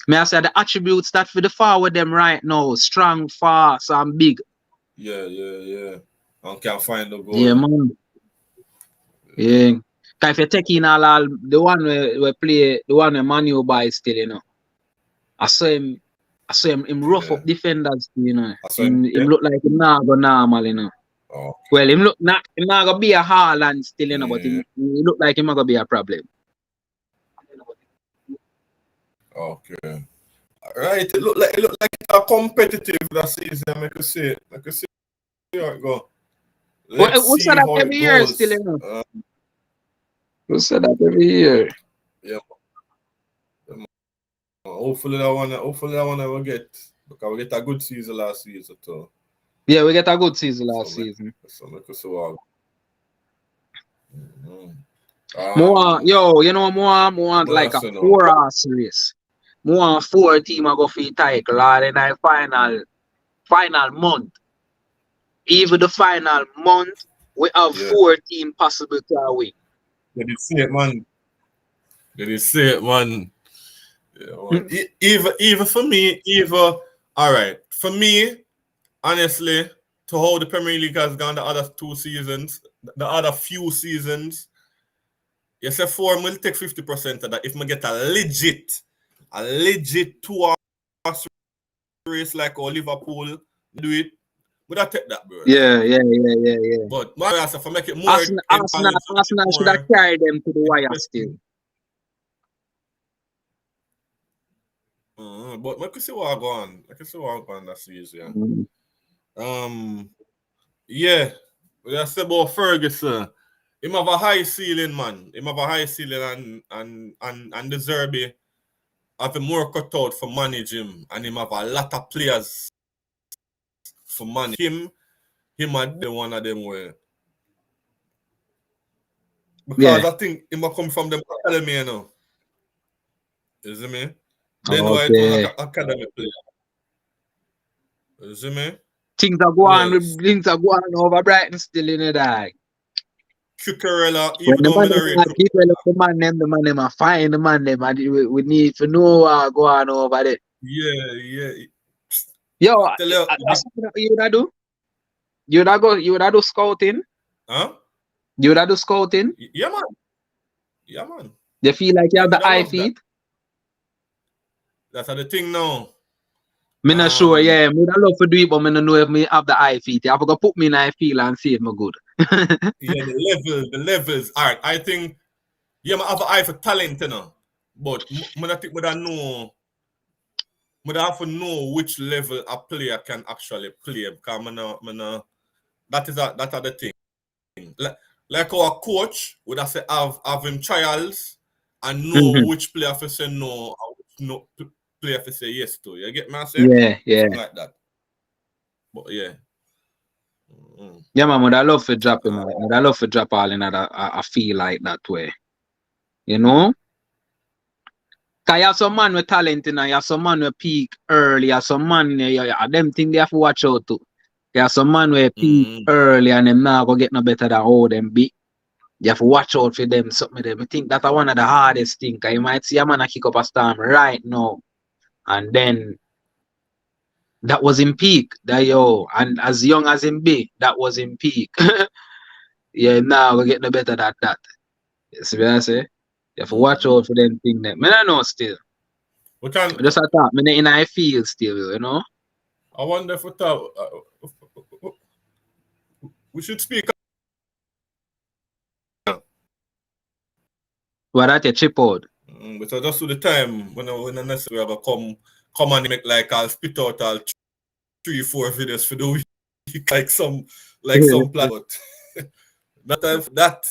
May I say the attributes that for the forward them right now, strong, fast, and big. yeah. And can find the Yeah, goal. man. Yeah. 'Cause if you take in all the one we play, the one where Manu buy still, you know. I saw him rough up Yeah. defenders, you know. I saw him. Him look like him not go normal, you know. Oh, Well, him not gonna be a Haaland still, you know, but yeah. he look like him not gonna be a problem. Okay. Right. It look like a competitive that season. I can see it. I can see how it go. Let's We say see that how every it year still, goes. you know. We say that every year. Yeah. Hopefully that one I will get because we get a good season last season too. Yeah, we get a good season last season. So make us so. More, yo, you know, more But I like a say no. 4 horse race. More 4 team I go for title or in the final month. Even the final month, we have Yeah. 4 team possible to win. Did you see it, man? Did you see it, man? Yeah, man. Even for me, all right. For me, honestly, to how the Premier League has gone the other 2 seasons, the other few seasons, you say 4 will take 50% of that. If I get a legit 2 horse race like how Liverpool do it, would I take that, bro? Yeah. But my answer for make it more Arsenal should have carried them to the wire still. But I can see what I go on. I can see what I go on that season. Yeah. We have said about Ferguson. Him have a high ceiling, man. Him have a high ceiling and the Zerbi have a more cut out for manage him. And him have a lot of players for manage him. Him are the one of them where because I think him come from them academy, you know. You see me? Then why it was like an academy player. You see me? Things are going over Brighton still in the die. Cucurella, When even the though man I'm not rate develop the man them are fine the man them and we need to know what go on over there. Yeah. Yo, Tell you, that's what you would do? You would do scouting? huh? You would do scouting? Yeah, man. Yeah, man. You feel like you I have the would eye love that. feet? That's the thing now. Me not sure, yeah. Me would love to do it, but me don't know if me have the eye feet. You have to put me in eye feel and see if me good. Yeah, the levels. All right, I think yeah, I have an eye for talent, you know. But I think I have to know which level a player can actually play because that are the thing. Like our coach would have say have him trials and know which player to say no and which player to say yes to. You get me? I say Yeah. something like that. But yeah. Yeah, man, would I love to drop him. Would I love to drop all in that I feel like that way. You know? Cause you have some man with talent, you know, you have some man with peak early, you have some man, them thing they have to watch out to. You have some man with peak early and them now go get no better than how them be. You have to watch out for them, something of them. I think that's one of the hardest things. Cause you might see a man a kick up a storm right now. And then that was in peak. And as young as him be, that was in peak. Yeah, now we get no better than that. You see what I say? You have to watch out for them thing them. I don't know still. Just a thought, me in I feel still, you know. I wonder if we thought we should speak What that you chip out? But just to the time when I necessarily have come and make like I'll spit out all 3-4 videos for the week like some plan. But that time for that.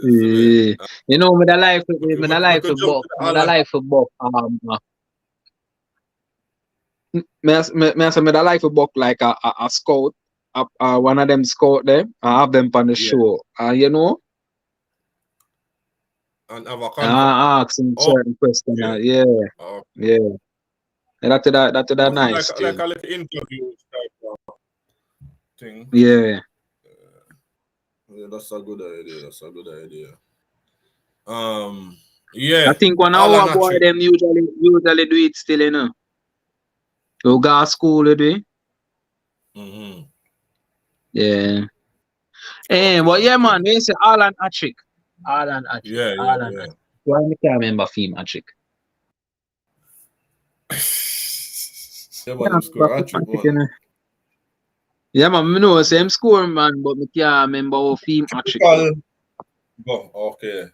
Yeah. You know, me the life, me the We life could of jump book, to the me the Alan. life of book. Me the life of book like a scout, one of them scout them. I have them on the Yeah. show. You know, And have a conversation. I ask him Oh, certain questions. yeah. Yeah, Oh, yeah. And that's that nothing nice like thing. a little interview type of thing. Yeah. Yeah, that's a good idea. That's a good idea. I Yeah. think one Alan hour boy Patrick. them usually do it still, you know. You go to school, you do it. Mm-hmm. Yeah. Okay, But yeah, okay. man, they say Alan Patrick. Alan Patrick. Yeah, yeah, Alan yeah. Patrick. Why I can't remember film Patrick? Yeah, Yeah, man, I him remember score a film trick, Patrick, you man. know. Yeah, man, me know Yeah, same man. score, man, but me can't remember how film Patrick go. Typical. Oh, okay.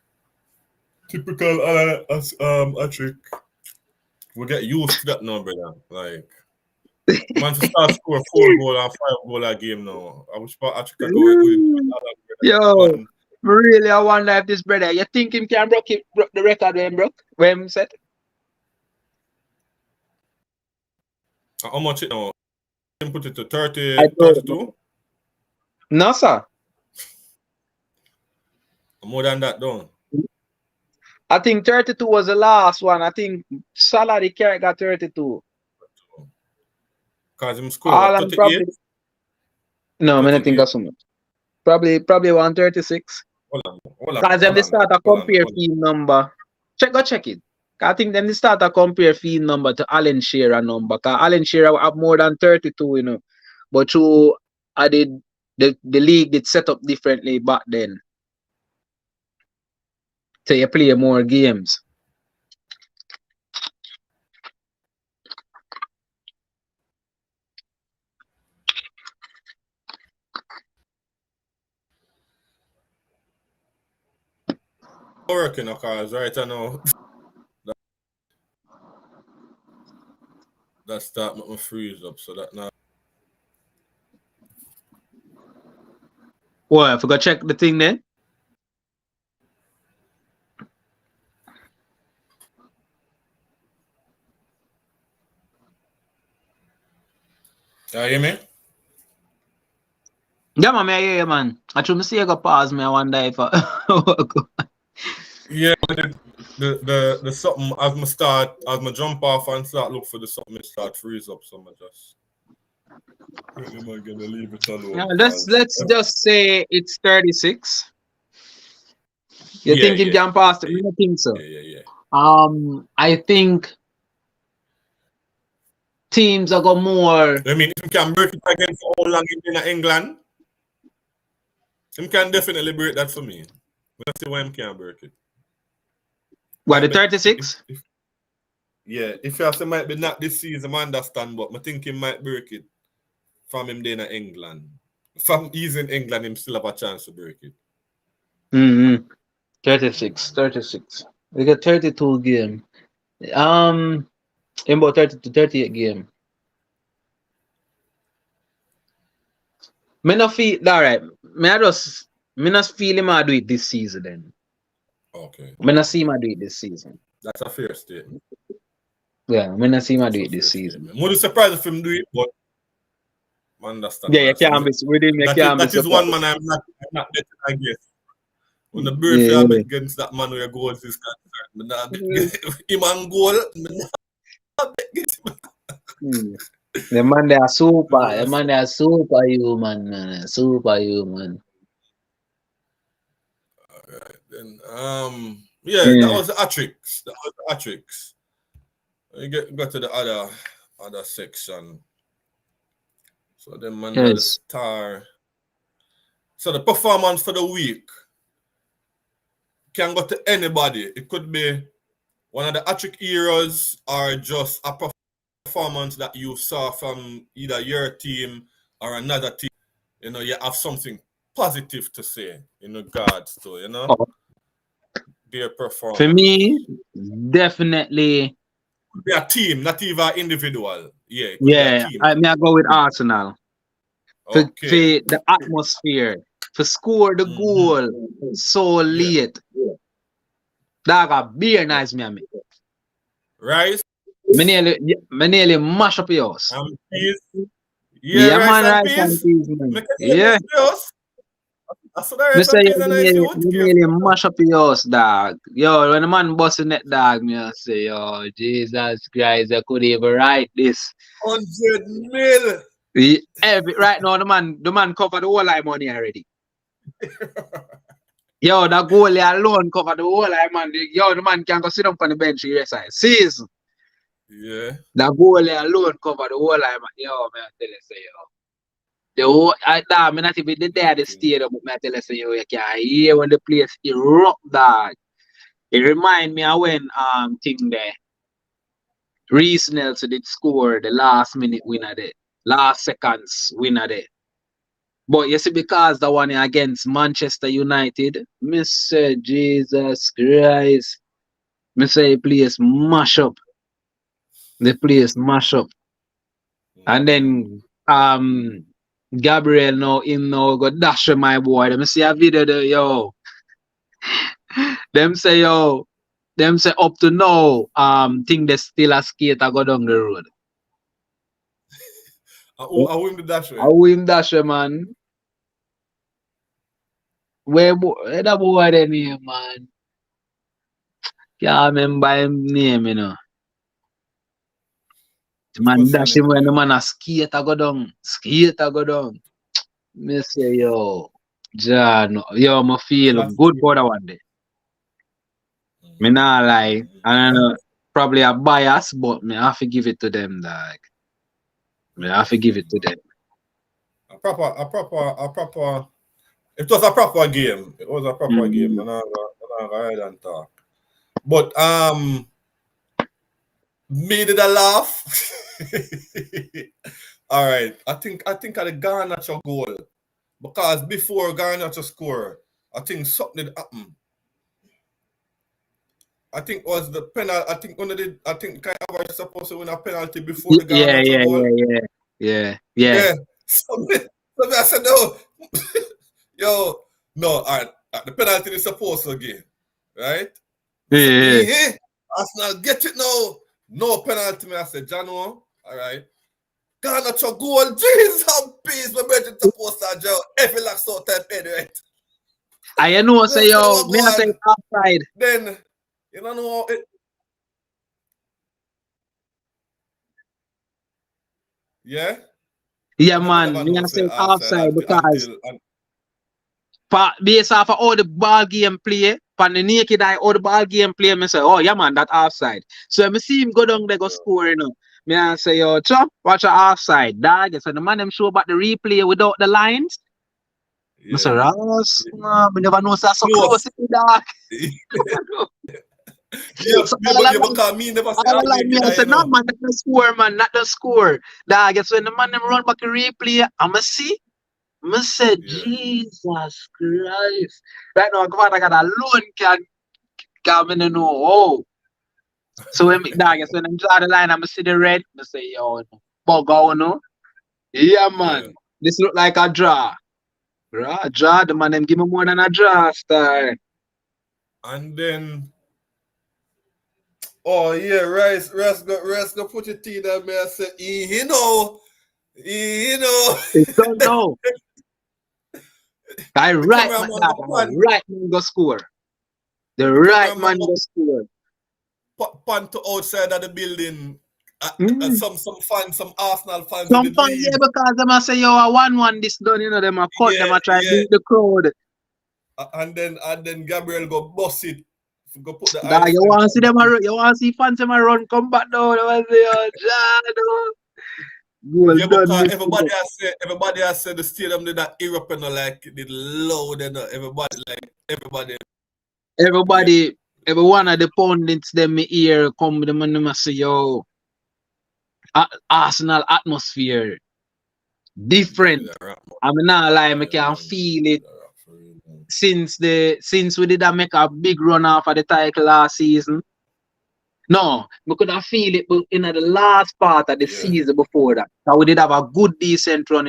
Typical a trick. We get used to that now, brother. Like, man, to start score 4 goal and 5 goal a game now. I wish I could go with Alan, Yo, brother. Man, really, I wonder if this brother, you think him can broke the record when broke? When him said? how much it now? Him put it to I 30, don't know. 32? No, sir. More than that, don't. I think 32 was the last one. I think Salah the carrot got 32. Because him score what, Alan 38? probably no, I don't think 38? of so much. Probably 136. Hold on, Cause them hold they on, start a hold on, compare hold on. field number. Check it. 'Cause I think them they start a compare field number to Allen Shearer number. Cause Allen Shearer have more than 32, you know. But through I did the league did set up differently back then. So you play more games. Working, because right I know that start make me freeze up. So that now. Well, I forgot check the thing then. You hear me? Yeah, man, I hear you, man. I should see you go pause me. I wonder if I Yeah, the something as my jump off and start look for the something it start freeze up. So I just am I gonna leave it yeah, alone? let's just say it's 36. You Yeah, think him yeah, can pass it? yeah, I don't think so. yeah. I think teams are got more. I mean, if you can break it again for how long in England, him can definitely break that for me. Let's see why him can't break it. What the Might be, 36? if you say might be not this season, I understand, but I think he might break it from him there in England. From he's in England, him still have a chance to break it. Mm-hmm. 36. We got 32 game. In about 30 to 38 game. Me not feel all right. Me not feel him do it this season then. Okay. Me not see him do it this season. That's a fair statement. Yeah, me not see him That's do a it this fair season. statement. More surprised if him do it, but I understand Yeah, what you I say. can't be with him, you can't be That is one surprised. man I'm not betting against. When the bird Yeah, fair bet yeah. against that man where goals is concerned. Me not Mm. him and goal. Me not bet against him. The man they are super. Me The not say- man they are superhuman, man. Superhuman. Alright, then yeah, that Yeah. was the Atrix. That was the Atrix. We go to the other section. So then man got the Yes. star. So the performance for the week can go to anybody. It could be one of the Atric heroes or just a performance that you saw from either your team or another team. You know, you have something positive to say in regards to, you know. Oh, their For performance. me, definitely, Could be a team, not even individual. Yeah, it could be a yeah. team. I go with Arsenal. For Okay. the atmosphere, for score the Mm-hmm. goal so Yeah. late. Dog a beer nice me. Rice Me nearly mash up yours. and peas. Yeah, Yeah, rice man, and rice and peas. peas, man. Make a Yeah. yes. I saw the Me rice say and yo, peas and I see what me cave. nearly mash up yours, dog. Yo, when the man busting that dog, me I say, yo, Jesus Christ, I could even write this. 100 mil. Right now, the man covered the whole line money already. Yo, that goalie alone covered the whole line, man. Yo, the man can go sit down on the bench the rest of the season. Yeah. That goalie alone covered the whole line, man. Yo, man, I tell you, say, yo. The whole, I not even the day at the stadium, but I tell you, say, yo, you can hear when the place erupt, dog. It remind me of when thing there. Reese Nelson did score the last minute winner there. Last seconds winner there. But you see, because the one against Manchester United, me say Jesus Christ. Me say the place mash up. The place mash up. And then Gabriel now him now go dash with my boy. Them see a video there, yo. Them say yo. Them say up to now, think they still a skater go down the road. I win the dash way. How him dash man? Where that boy the name, man? Can't remember him name, you know. The Which man position dash him him when the play? man a skater go down. Skater go down. Me say, yo, John, yo, me feel Last good team. for that one day. Me not lie. I don't And know, probably a bias, but me have to give it to them, dog. Me have to give it to them. a proper. It was a proper game. It was a proper game. Mm. I'm not gonna ride and talk. But me did a laugh. All right. I think I the Garnacho goal. Because before Garnacho score, I think something did happen. I think was the penalty. I think one of the I think Kai was supposed to win a penalty before the Yeah, Garnacho yeah, goal. yeah, yeah, yeah, yeah. Yeah. So I said no. Yo, no, all right. The penalty is supposed to give, right? I said, Yeah, Arsenal get it now. No penalty. Me, I said, Jano, all right. Garnacho goal. Jesus, peace. My brother supposed to jail. Every last sort of head, right? I know Me, I say said, yo, what me I say go on? outside. Then, you don't know, yeah? Yeah, I never, man, never me know, I say say outside outside because until based off of all the ball game play, pan the naked eye, all the ball game play, me say, oh yeah man, that offside. So when me see him go down there go score, you know. Me I say, yo, chop, watch a offside, dog. So the man them show about the replay without the lines. Me say, yeah. Ross, nah, me never know so close Close. to the dog. Yeah, So yeah, but because me never see all a along me naked I eye, said, you no know. man, not the score, man, not the score. Dog, it's when the man them run back a replay, I'ma see. Me say, Yeah. Jesus Christ. Right now, come on, I got a loan can me no know. Oh. So when me dog, so when them draw the line, I'ma see the red, me say, yo, bug out, no? Yeah, Yeah. man. This look like a draw. Draw, the man them give me more than a draw, star. And then, oh yeah, Rice go put your teeth on me and say, you know. It's done now. I The right man, cameraman dog, go right man go score. The the right cameraman man go go score. pan to outside of the building. Mm. Some fans, some Arsenal fans Some did fans, leave. yeah, because them a say, yo, a 1-1 this done, you know, them a cut, Yeah, them a try to yeah. beat the crowd. And then Gabriel go bust it. Go put the Dog, ice you them want to see come them, back. you want to see fans them a run, come back down, you want to say, oh, John, goal Yeah, done, because Mr. everybody has said the stadium did that Europe and like it did loud and everybody yeah, Every one of the pundits them me hear come with them and them a say, yo, Arsenal atmosphere give me different. that rap, I mean, not lie, I yeah, can man. feel Give me it. that rap for real. since we did a make a big run off of the title last season. No, we could have feel it in the last part of the Yeah. season before that. So we did have a good decent run,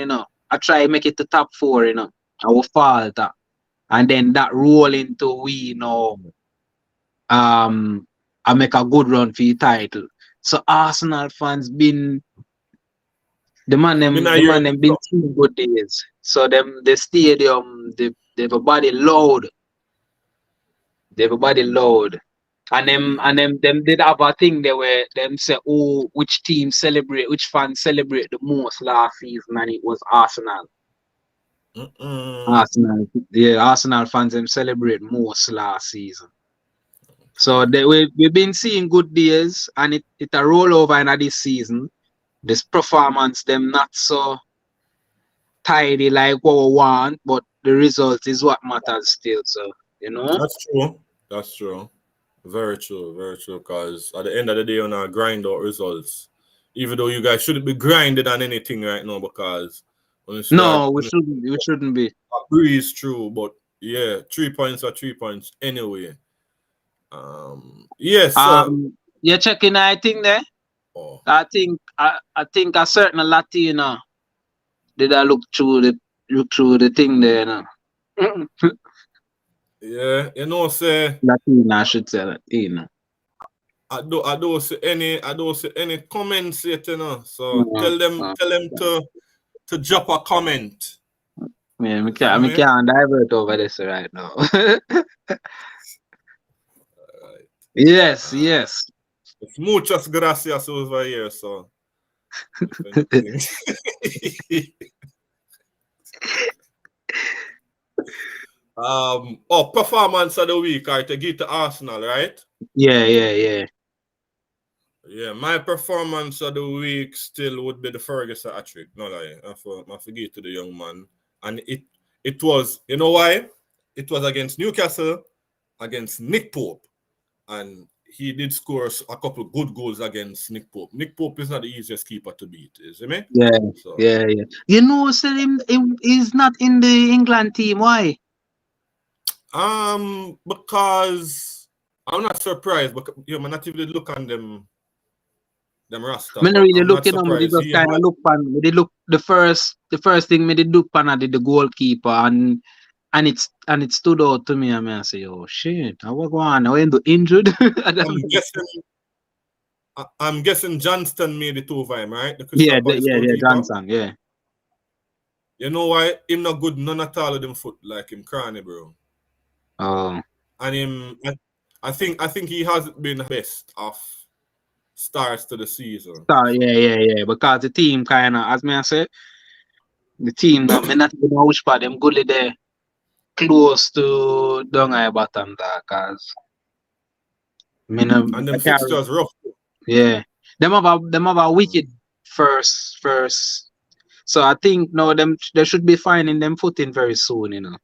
I try make it to top 4, I will falter. And then that roll into I make a good run for the title. So Arsenal fans been the man Been a year. them been seeing good days. So the stadium, they everybody loud. Everybody loud. And them did have a thing they were them say, oh, which fan celebrate the most last season, and it was Arsenal. Arsenal, yeah, Arsenal fans them celebrate most last season. So we've been seeing good days, and it a rollover in this season. This performance them not so tidy like what we want, but the result is what matters still. So That's true. That's true. Very true. Very true. Because at the end of the day, you're not grind out results. Even though you guys shouldn't be grinding on anything right now, because no, we shouldn't be. Breeze through, but yeah, 3 points are 3 points anyway. Yes. You're checking I think there. Oh. I think a certain Latina did I look through the thing there now. Yeah, say Latina, I should say Latina. I don't see any comments yet, So tell them to drop a comment. Yeah, I can't divert over this right now. Right. Yes, yes. It's muchas gracias over here, so. Performance of the week, right? To give to Arsenal, right? Yeah. Yeah, my performance of the week still would be the Ferguson hat-trick. No lie, I forget to the young man. And it was, you know why? It was against Newcastle, against Nick Pope. And he did score a couple of good goals against Nick Pope. Nick Pope is not the easiest keeper to beat, is he? Yeah, so. Yeah. So he's not in the England team. Why? Because I'm not surprised, but I'm not even look on them roster. I'm really looking on me, just kind of look on. They look the first thing me did look on I did the goalkeeper and it stood out to me. I mean, I say, oh shit, I was going. I went injured. I'm guessing Johnston made it over him, right? Yeah, Johnson, yeah. You know why? Him not good none at all of them foot like him cranny, bro. Oh. And I think he hasn't been the best of starts to the season. Yeah. Because the team kind of, as me I say, the team that me not even know which part them goalie there close to down at bottom there, cause and them fixtures rough. Yeah, them have a wicked first. So I think they should be finding them footing very soon,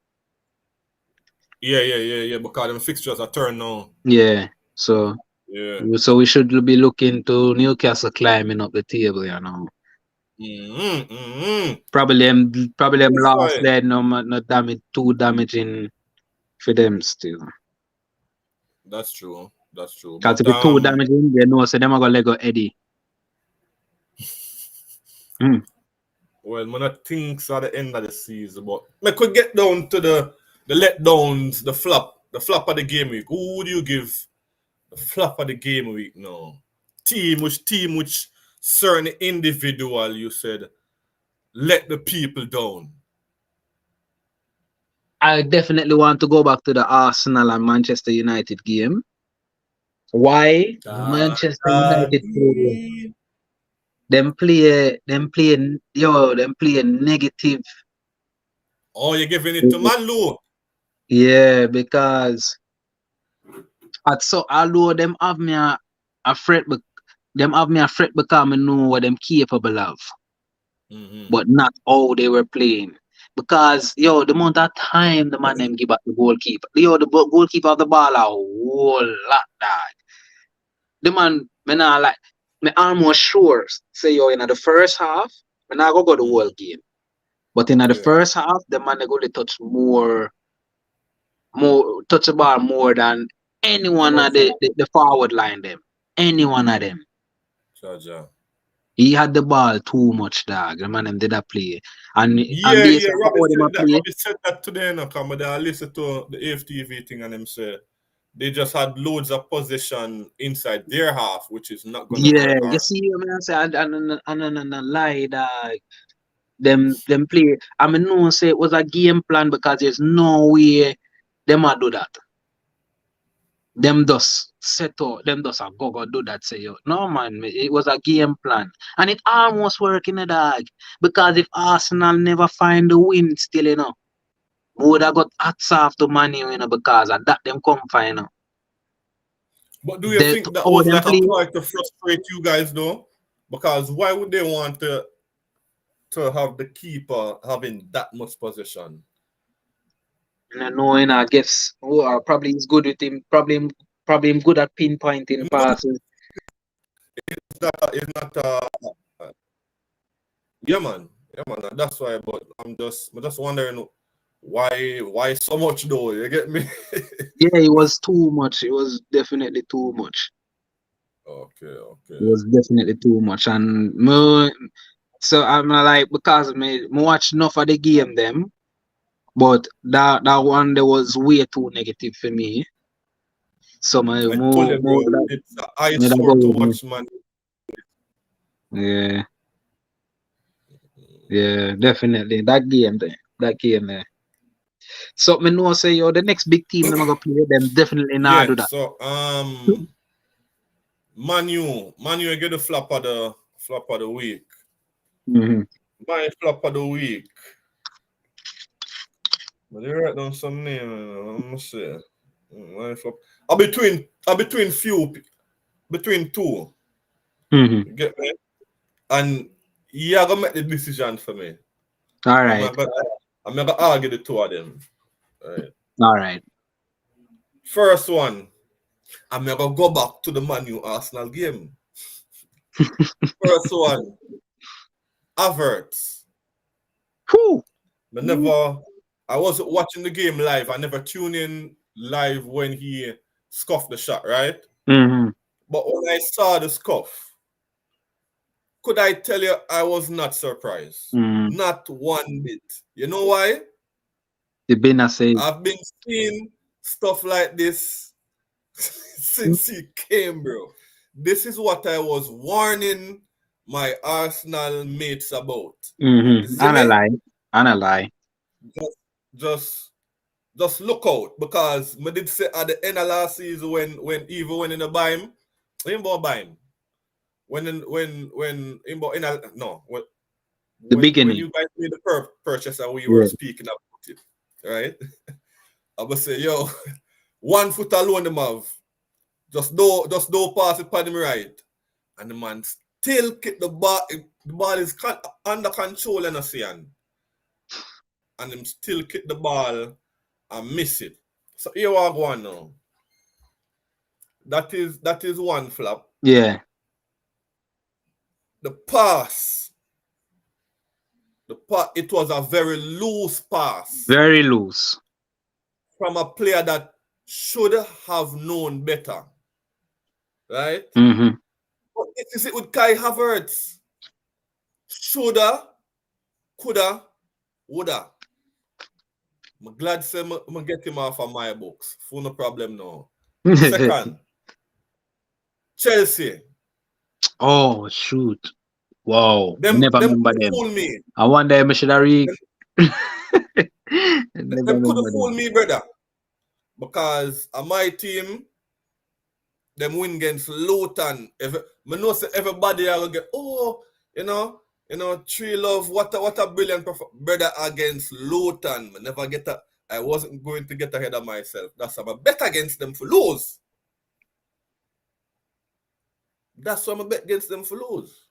Yeah. Because them fixtures are turned now. Yeah. So we should be looking to Newcastle climbing up the table, Probably them lost there, no damage, too damaging for them still. That's true. Because if it's too damaging, so them are gonna let go Eddie. Well, man, I think at the end of the season, but I could get down to the letdowns, the flop of the game week. Who would you give the flop of the game week now? Team which certain individual you said let the people down. I definitely want to go back to the Arsenal and Manchester United game. Why? Manchester United them play negative. Oh, you're giving it to Manlu? Yeah, because although them have me a fret, because I know what them capable of. But not how they were playing. Because the amount of time the man them give back the goalkeeper. The goalkeeper of the ball a whole lot, dog. The man, me almost sure say in the first half, I go the whole game. But in the first half, the man they go to touch more more touch the ball more than any one of the forward line them. Any one of them. Jaja. He had the ball too much, dog. The man them did a play. And Yeah, based yeah. on how them a play, Robbie said that today, no, come I listen to the AFTV thing and him say they just had loads of possession inside their half, which is not gonna yeah, hurt you our. see what I say, and lie, dog. Them play. I mean, no say it was a game plan because there's no way them a do that. Them just set up, them just a go do that. Say yo, no man, it was a game plan, and it almost worked in the dog. Because if Arsenal never find the win, still we would have got hats off to Man U, because of that them come final. But do you think that How was them like a play? ploy to frustrate you guys though? Because why would they want to have the keeper having that much possession? I know, I guess probably he's good with him. Probably him good at pinpointing No, passes. it's not yeah man. Yeah man. That's why, but I'm just wondering why so much though, you get me? Yeah, it was too much. It was definitely too much. Okay. It was definitely too much. And so I'm like, because me watch enough of the game them, but that one there was way too negative for me. So my I told you, bro, that it's an eyesore go to with me. watch, man. Yeah, yeah, definitely. That game there. So me know say yo, the next big team them gonna play them definitely not Yeah, do that. so Manu get the flop of the week. Mm-hmm. My flop of the week. But you write down some name, I'm say. My flop. Between two. Mm-hmm. You get me? And you're gonna make the decision for me. All I'm right, not gonna I'm not gonna argue the two of them. Alright. all right. First one, I'm not gonna go back to the Manu Arsenal game. First one, Havertz. Whew. I wasn't watching the game live. I never tuned in live when he scuffed the shot, right? Mm-hmm. But when I saw the scuff, could I tell you I was not surprised? Mm-hmm. Not one bit. You know why? The Bena say. I've been seeing stuff like this since he came, bro. This is what I was warning my Arsenal mates about. You Mm-hmm. see me? Analyze. Just just look out, because I did say at the end of last season when even when in a buy him bought buy him. When in bought in a no The when beginning. you guys made the purchase and we were Yeah. speaking about it, right? I would say, yo, 1 foot alone them have. Just don't pass it by him right. And the man still kick the ball. The ball is under control and and him still kick the ball and miss it. So here we go on now. That is one flop. Yeah. The pass. It was a very loose pass Very loose. from a player that should have known better. Right? Mm-hmm. But it is it with Kai Havertz. Shoulda, coulda, woulda. I'm glad say I'm get him off of my books. Full no problem now. Second, Chelsea. Oh shoot. Wow. Them Never them remember could them. fool me. I wonder if I should have read. Never Them could remember fool them. me, brother. Because on my team, them win against Luton. I know say everybody are gonna get, Tree Love, what a brilliant brother against Luton. I wasn't going to get ahead of myself. That's why I bet against them for lose. That's why I bet against them for lose.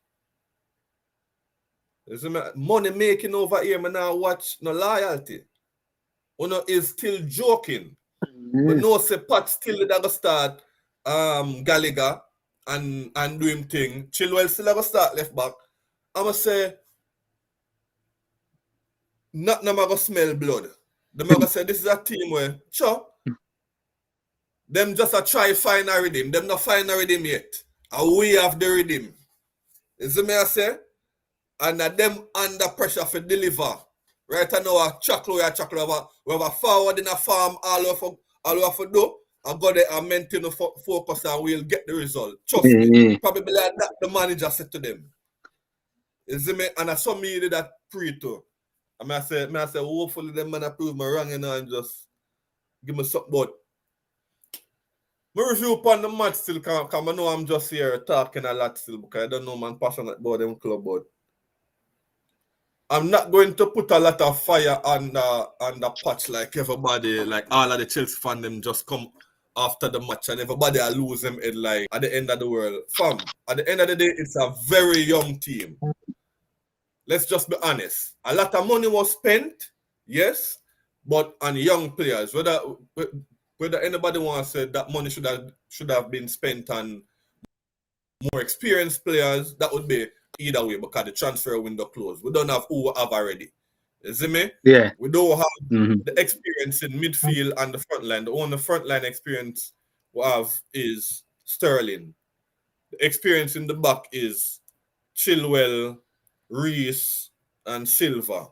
Money making over here, man, now watch no loyalty. Uno is still joking. But no say Pat still gonna start Gallagher and do him thing. Chilwell still gonna start left back. I'ma say not gonna smell blood. They're gonna say this is a team where sure them just a try find a rhythm. Them not find a rhythm yet. And we have the rhythm. You see me I say? And them under pressure for deliver. Right now, we have a forward in a farm all we have to do. And go there and maintain the focus and we'll get the result. Trust me. Probably like that the manager said to them. You see me? And I saw me did that pre too. And I say, hopefully them man prove me wrong, and just give me something. But my review upon the match still because I know I'm just here talking a lot still because I don't know man passionate about them club, but I'm not going to put a lot of fire on the patch like everybody, like all of the Chelsea fans them just come after the match and everybody will lose them head like at the end of the world. Fam, at the end of the day, it's a very young team. Let's just be honest. A lot of money was spent, yes, but on young players. Whether anybody wants to say that money should have been spent on more experienced players, that would be either way because the transfer window closed. We don't have who we have already. You see me? Yeah. We don't have the experience in midfield and the front line. The only front line experience we have is Sterling. The experience in the back is Chilwell, Reese, and Silva.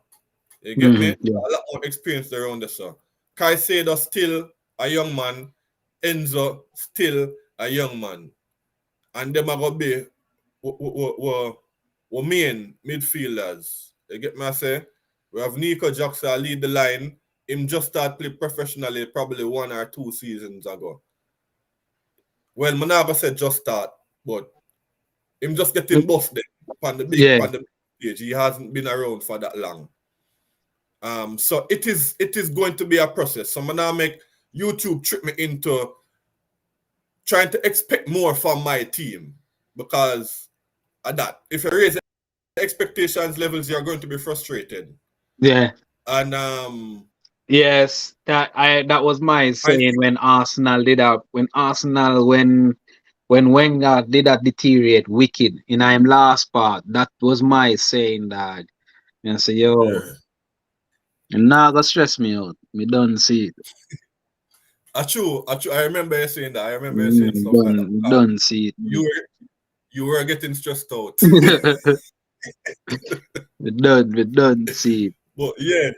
You get me? Yeah. A lot more experience around there, sir. Caicedo still a young man. Enzo still a young man. And them are going to be main midfielders. You get me I say? We have Nico Jackson lead the line. Him just started playing professionally probably 1 or 2 seasons ago. Well, Managa said just start, but him just getting busted on the big stage. He hasn't been around for that long. So it is going to be a process. So I'm gonna make YouTube trick me into trying to expect more from my team because of that. If you raise the expectations levels, you're going to be frustrated. Yeah. And yes, that was my saying when Arsenal did that. When Wenger did that deteriorate wicked in him last part, that was my saying that. And say, yo, and now go stress me out. Me don't see it. True. I remember you saying that. I remember you saying stuff like that. Don't see it. You were getting stressed out. we don't see it. But yeah.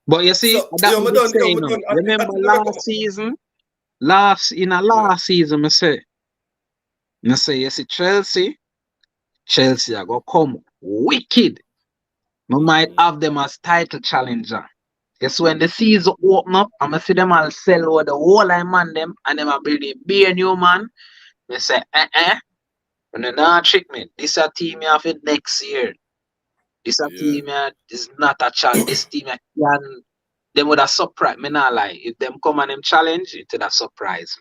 But you see, So, that was the saying. Remember last season? Last season, I say, you see, Chelsea are gonna come wicked. We might have them as title challenger. Yes, when the season open up, I'm gonna see them all sell over the whole I man them and them will be a new man. They say, when they not trick me, this a team you have it next year. This a team is not a challenge. This team can them would have surprised me, not lie. If them come and them challenge, it would have surprised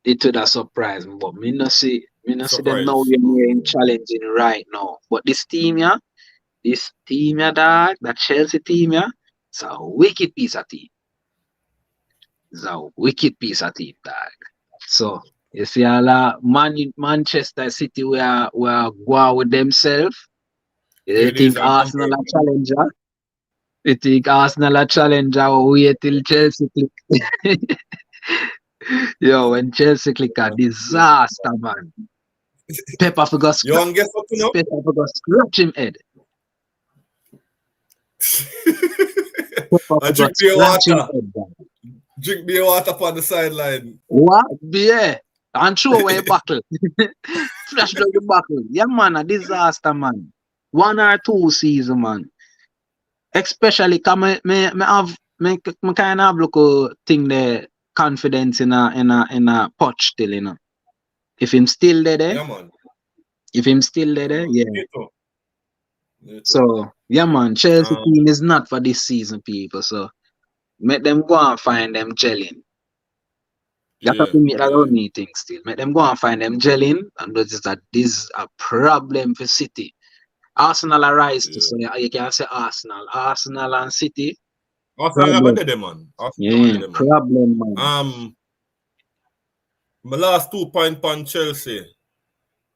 me. It would have surprised me, but me not see them now in challenging right now. But this team dog, that Chelsea team it's a wicked piece of team. It's a wicked piece of team, dog. So you see Manchester City we are go with themselves. You think Arsenal a challenger? You think Arsenal a challenger or wait till Chelsea click? Yo, when Chelsea click a disaster, man. Pepper for go scratch him head. Drink beer water. Drink beer water on the sideline. What? Beer. And throw away a buckle. Flash down the buckle. Yeah, man, a disaster, man. 1 or 2 season, man. Especially because me kind of have look thing the confidence in a Poch still, you know. If him still there, yeah, man. If him still there, yeah. So yeah, man, Chelsea team is not for this season, people. So make them go and find them gelling. That's what me think still. Make them go and find them gelling, and this is a problem for City. Arsenal arise to so you can say Arsenal and City. Arsenal are them, man. Problem, man. My last 2 point on Chelsea.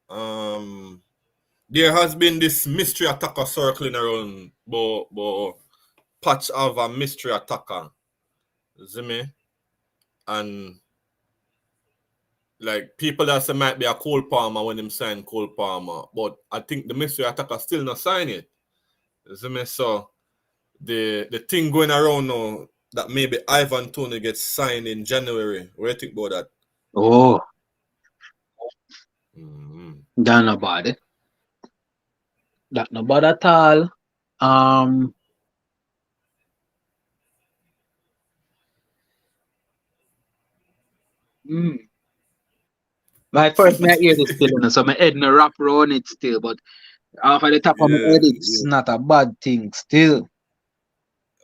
There has been this mystery attacker circling around, but Patch have a mystery attacker. Zimmy, and like people that say might be a Cole Palmer when him sign Cole Palmer, but I think the mystery attacker still not sign it. Zimmy, so the thing going around now that maybe Ivan Toney gets signed in January. What do you think about that? Oh, Mm-hmm. that not bad. That not bad at all. My first my ear is still in, so my head no wrap around it still, but off at the top of my Yeah, head, it's not a bad thing still.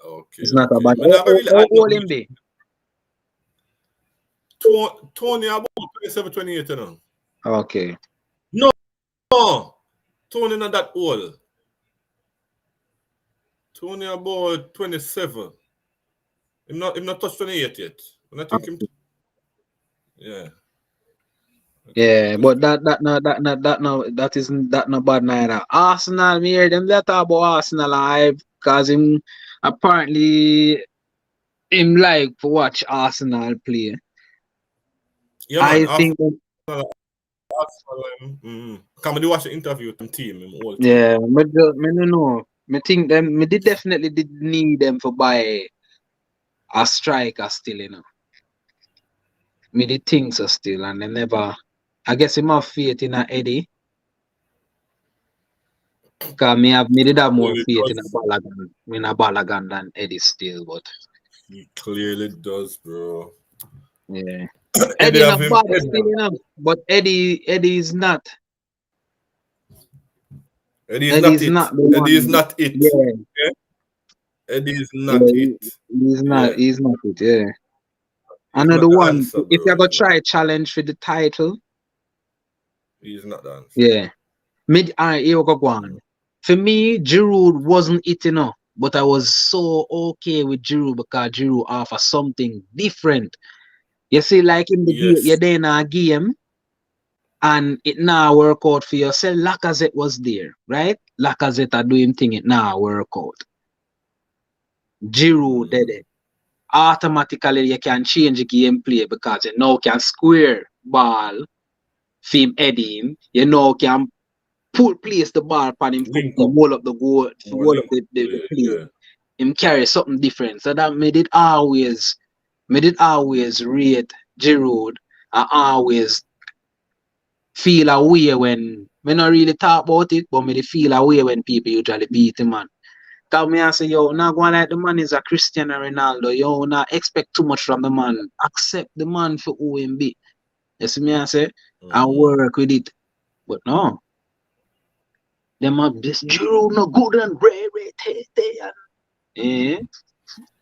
Okay, It's not a okay. bad. Man, never really How had old him be? Tony about 27, 28, you know. Okay. No, Tony not that old. Tony about 27. Him not touched 28 yet. And I think him. Yeah. Yeah, but that isn't that no bad neither. Arsenal, me hear them they talk about Arsenal live because him apparently him like to watch Arsenal play. Yeah, man. I think Come and watch the interview with the team, him whole team. yeah, me no know. Me think them me did definitely did need them for buy a striker still, you know. Me did think so still and they never I guess him have faith in a Eddie. Cause me did have more Clearly faith does. in a Balagan than Eddie still, but He clearly does, bro. yeah. Eddie Eddie have not him. bad still, you know. But Eddie is not. Eddie is not Eddie's it. not the Eddie is one. not it. Yeah, Okay? Eddie is yeah, not it. he's not. Yeah. He's not it. Yeah. He's not Another the one. answer, If bro. you're gonna He's not. try challenge for the title, He's not the answer. yeah. Here we go on. For me, Giroud wasn't it enough, but I was so okay with Giroud because Giroud offer something different. You see, like in the game, you're Yes. there in a game and it now work out for you. Say Lacazette was there, right? Lacazette are doing thing, it now work out. Giroud did it. Automatically you can change the gameplay because you now can square ball, film heading, you now can place the ball upon him foot Link and up. hold up the goal, Or hold up link the play. play. Yeah. Him carry something different. So that made it always rate Giroud and always feel a way when me not really talk about it, but me dey feel a way when people usually beat him, man. Cause me I say, yo, not going like the man is a Cristiano Ronaldo. Yo, not expect too much from the man. Accept the man for who him be. You see me I say? And work with it. But no. Them have this Giroud no good and rare and eh.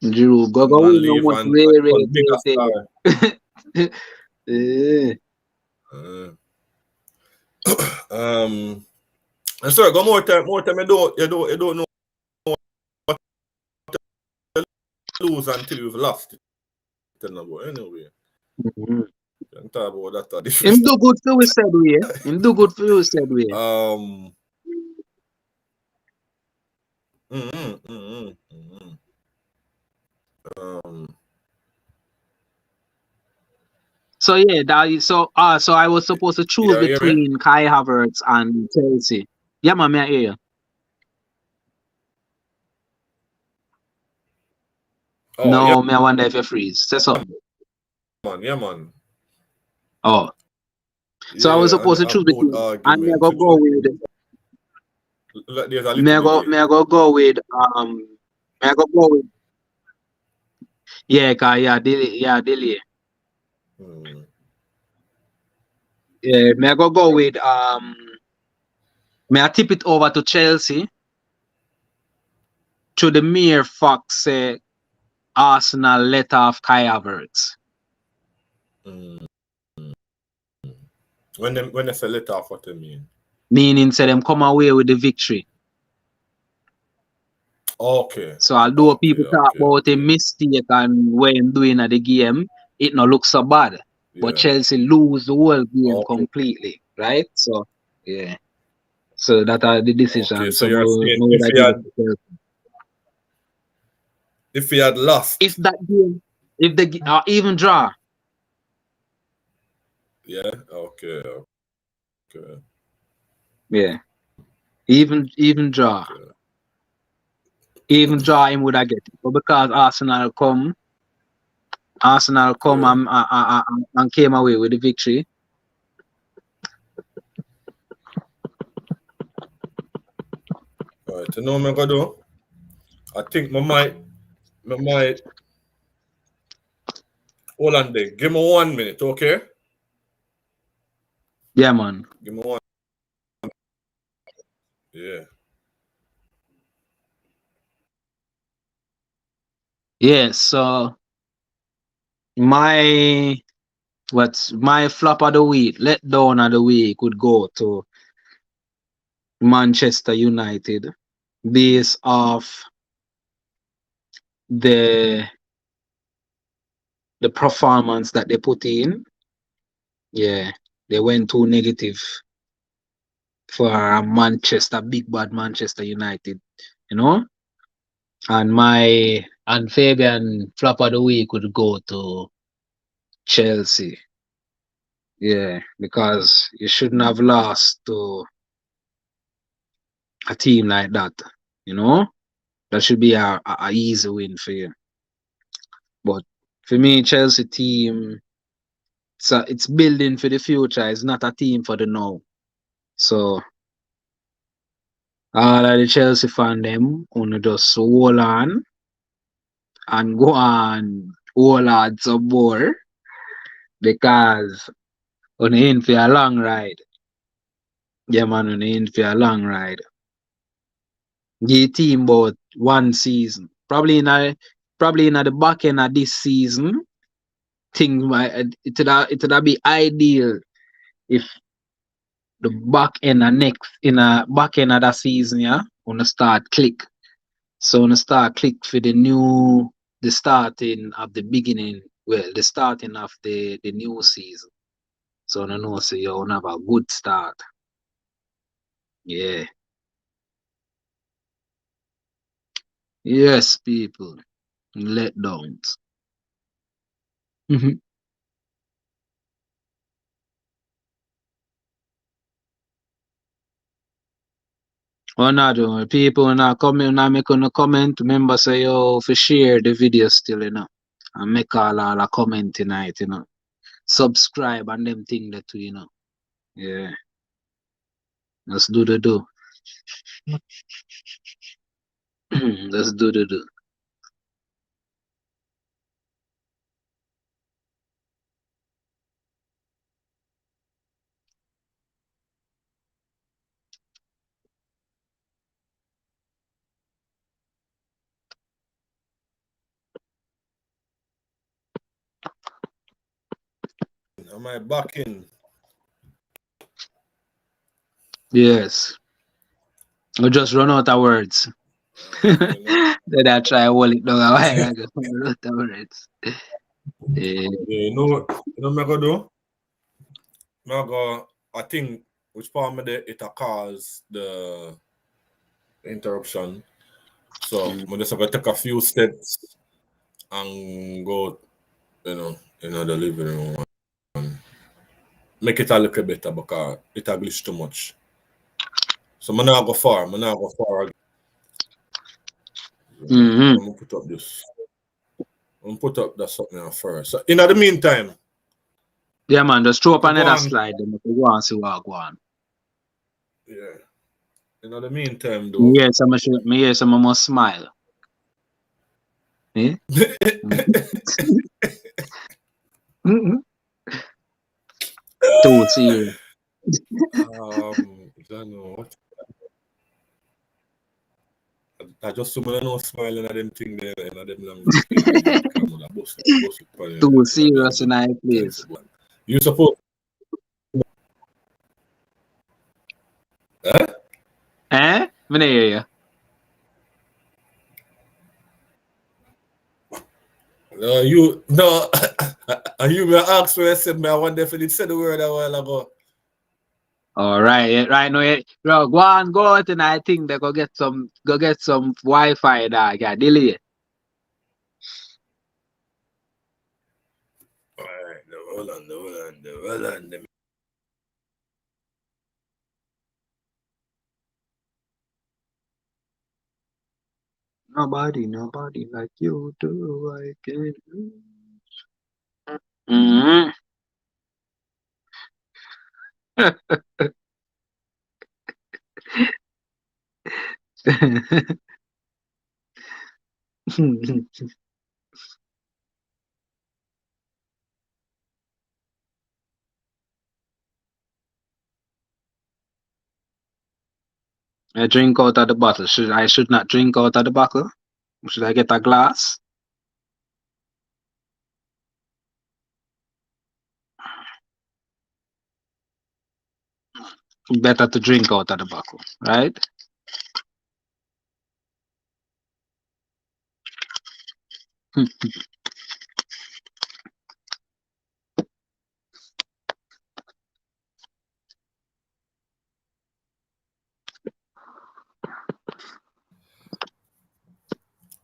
Giroud go And win man no leave much and become bigger rare. Eh. star. And sorry, go more time. You don't know what to lose until you've lost it. Anyway. Mm-hmm. You can talk about that Him different. do good for we said we. Him do good for you said we. Um, mm, mm, mm, mm, um, So yeah, so I was supposed to choose yeah, hear me? between Kai Havertz and Chelsea. Yeah, man, me I hear you. Oh, yeah, No, me I wonder if you freeze. Say something. man. Yeah, man. Oh, so I was Yeah, and supposed to choose about between, and me I argument. go go with, Like there's a little delay. me I go with, me I go with, yeah, delay. Hmm. Yeah, me I go with, me I tip it over to Chelsea to the mere fact say Arsenal let off Kai Havertz. Mm. When they say let off, what they mean? Meaning say them come away with the victory. Okay. So although people talk about a Okay. mistake and when doing at the game, it not look so bad. But Yeah. Chelsea lose the whole game Okay. completely, right? So yeah. So that are the Okay. decisions. So So you're saying I give it to Chelsea. if he had lost, If that game, If they even draw. Yeah. Okay. Okay. Yeah. Even draw. Okay. Even draw him would I get it. But because Arsenal come Yeah. and came away with the victory. Alright, you know what I'm gonna do? I think I might hold on there. Give me 1 minute, okay? Yeah, man. Give me one. Yeah. Yeah, so my flop of the week, letdown of the week would go to Manchester United based off the performance that they put in. Yeah, they went too negative for a big bad Manchester United, you know. And Fabian flop of the week would go to Chelsea. Yeah, because you shouldn't have lost to a team like that, you know. That should be a easy win for you. But for me, Chelsea team, it's building for the future. It's not a team for the now. So all of the Chelsea fan them wanna just hold on and go on hold on some more because on in for a long ride. Yeah man, on in for a long ride. Give team about 1 season. Probably in the back end of this season, things might it would be ideal if the back end of that season, yeah, wanna start click. So wanna start click for the starting of the beginning, well, the starting of the new season. So I know so you wanna have a good start. Yeah. Yes, people. Letdowns. Oh no, people now comment now make a comment. Remember say yo for share the video still, you know. And make all a comment tonight, you know. Subscribe and them thing that too, you know. Yeah. Let's do the do. Let's do the do. Am I back in? Yes. I just run out of words. You know? Then I try hold it down a while ago. Run out of words. Yeah. Yeah, you know what I'm gonna do? I think which part of it cause the interruption. So I'm just gonna take a few steps and go, the living room and make it a little better because it a glitch too much. So I'm not go far. I'm not go far. Mm-hmm. I'm gonna put up this. I'm gonna put up that something first. So in the meantime, Yeah, man, just throw up go another on. slide and go on see what go on. Yeah. In the meantime, though. Me hear some must smile. Eh? Too serious. I don't know what. I just someone know smiling at them thing there and at them language. Too serious in our place. You suppose. Eh? Eh? Me not hear you. No, you me ask where I said me I want definitely said the word a while ago. All right, right now, bro, go out and I think they go get some Wi-Fi dog. Yeah, delay. Hold on, hold on, hold on. Nobody like you do. I can. Mm-hmm. I drink out of the bottle. Should not drink out of the bottle? Should I get a glass? Better to drink out of the bottle, right?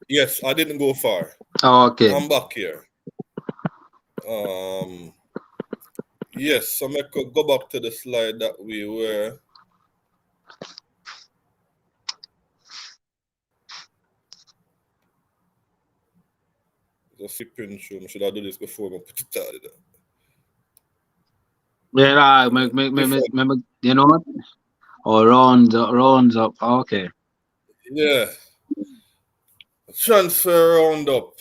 Yes, I didn't go far. Okay. I'm back here. Yes, so I could go back to the slide that we were. Just flipping through. Should I do this before I put it out? Yeah, Before, you know what? Or rounds up. Okay. yeah. Transfer roundup.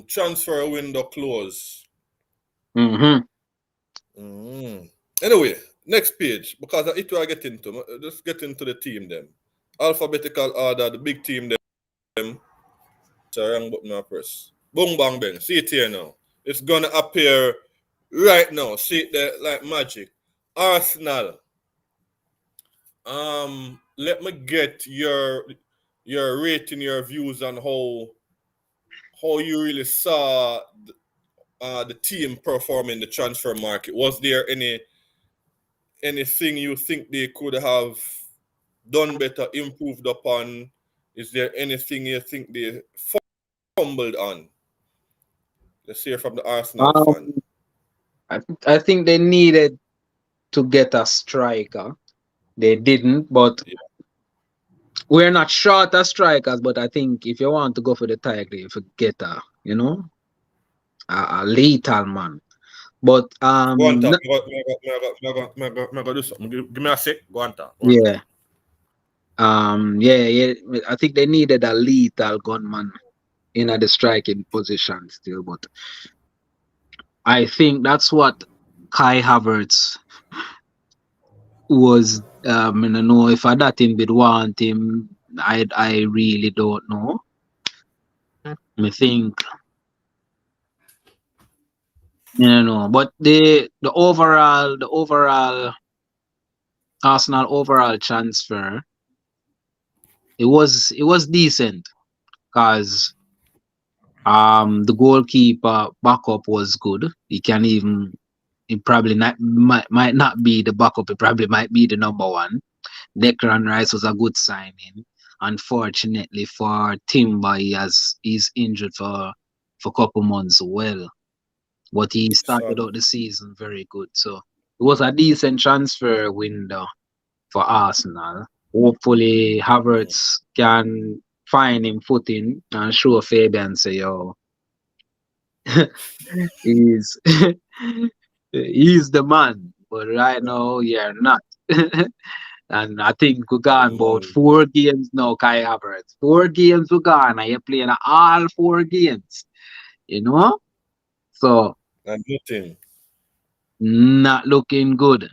Transfer window close. Mm-hmm. Anyway, next page because it will get into. Just get into the team them. Alphabetical order. The big team them. Sorry, wrong button I press. Boom bang bang. See it here now. It's gonna appear right now. See it there like magic. Arsenal. Let me get your rating, your views on how you really saw the team perform in the transfer market. Was there anything you think they could have done better, improved upon? Is there anything you think they fumbled on? Let's hear from the Arsenal fan. Um, I think they needed to get a striker. They didn't, but Yeah. we're not short of strikers. But I think if you want to go for the title, you get a lethal man. But Go on top. Me go do something. Give me a sec. Go on top. Go on top. yeah, yeah. I think they needed a lethal gunman in the striking position still. But I think that's what Kai Havertz was. I don't know if I that him would want him. I really don't know. I think but the overall Arsenal overall transfer it was decent because the goalkeeper backup was good. He probably might not be the backup. He probably might be the number one. Declan Rice was a good signing. Unfortunately for Timber, he's injured for a couple months well, but he started Sad. out the season very good. So it was a decent transfer window for Arsenal. Hopefully Havertz can find him footing and show Fabian say, yo, he's he's the man. But right now, you're not. And I think we gone about Man, 4 games now, Kai Havertz. 4 games we gone, and you're playing all 4 games, you know? So, and nothing. not looking good.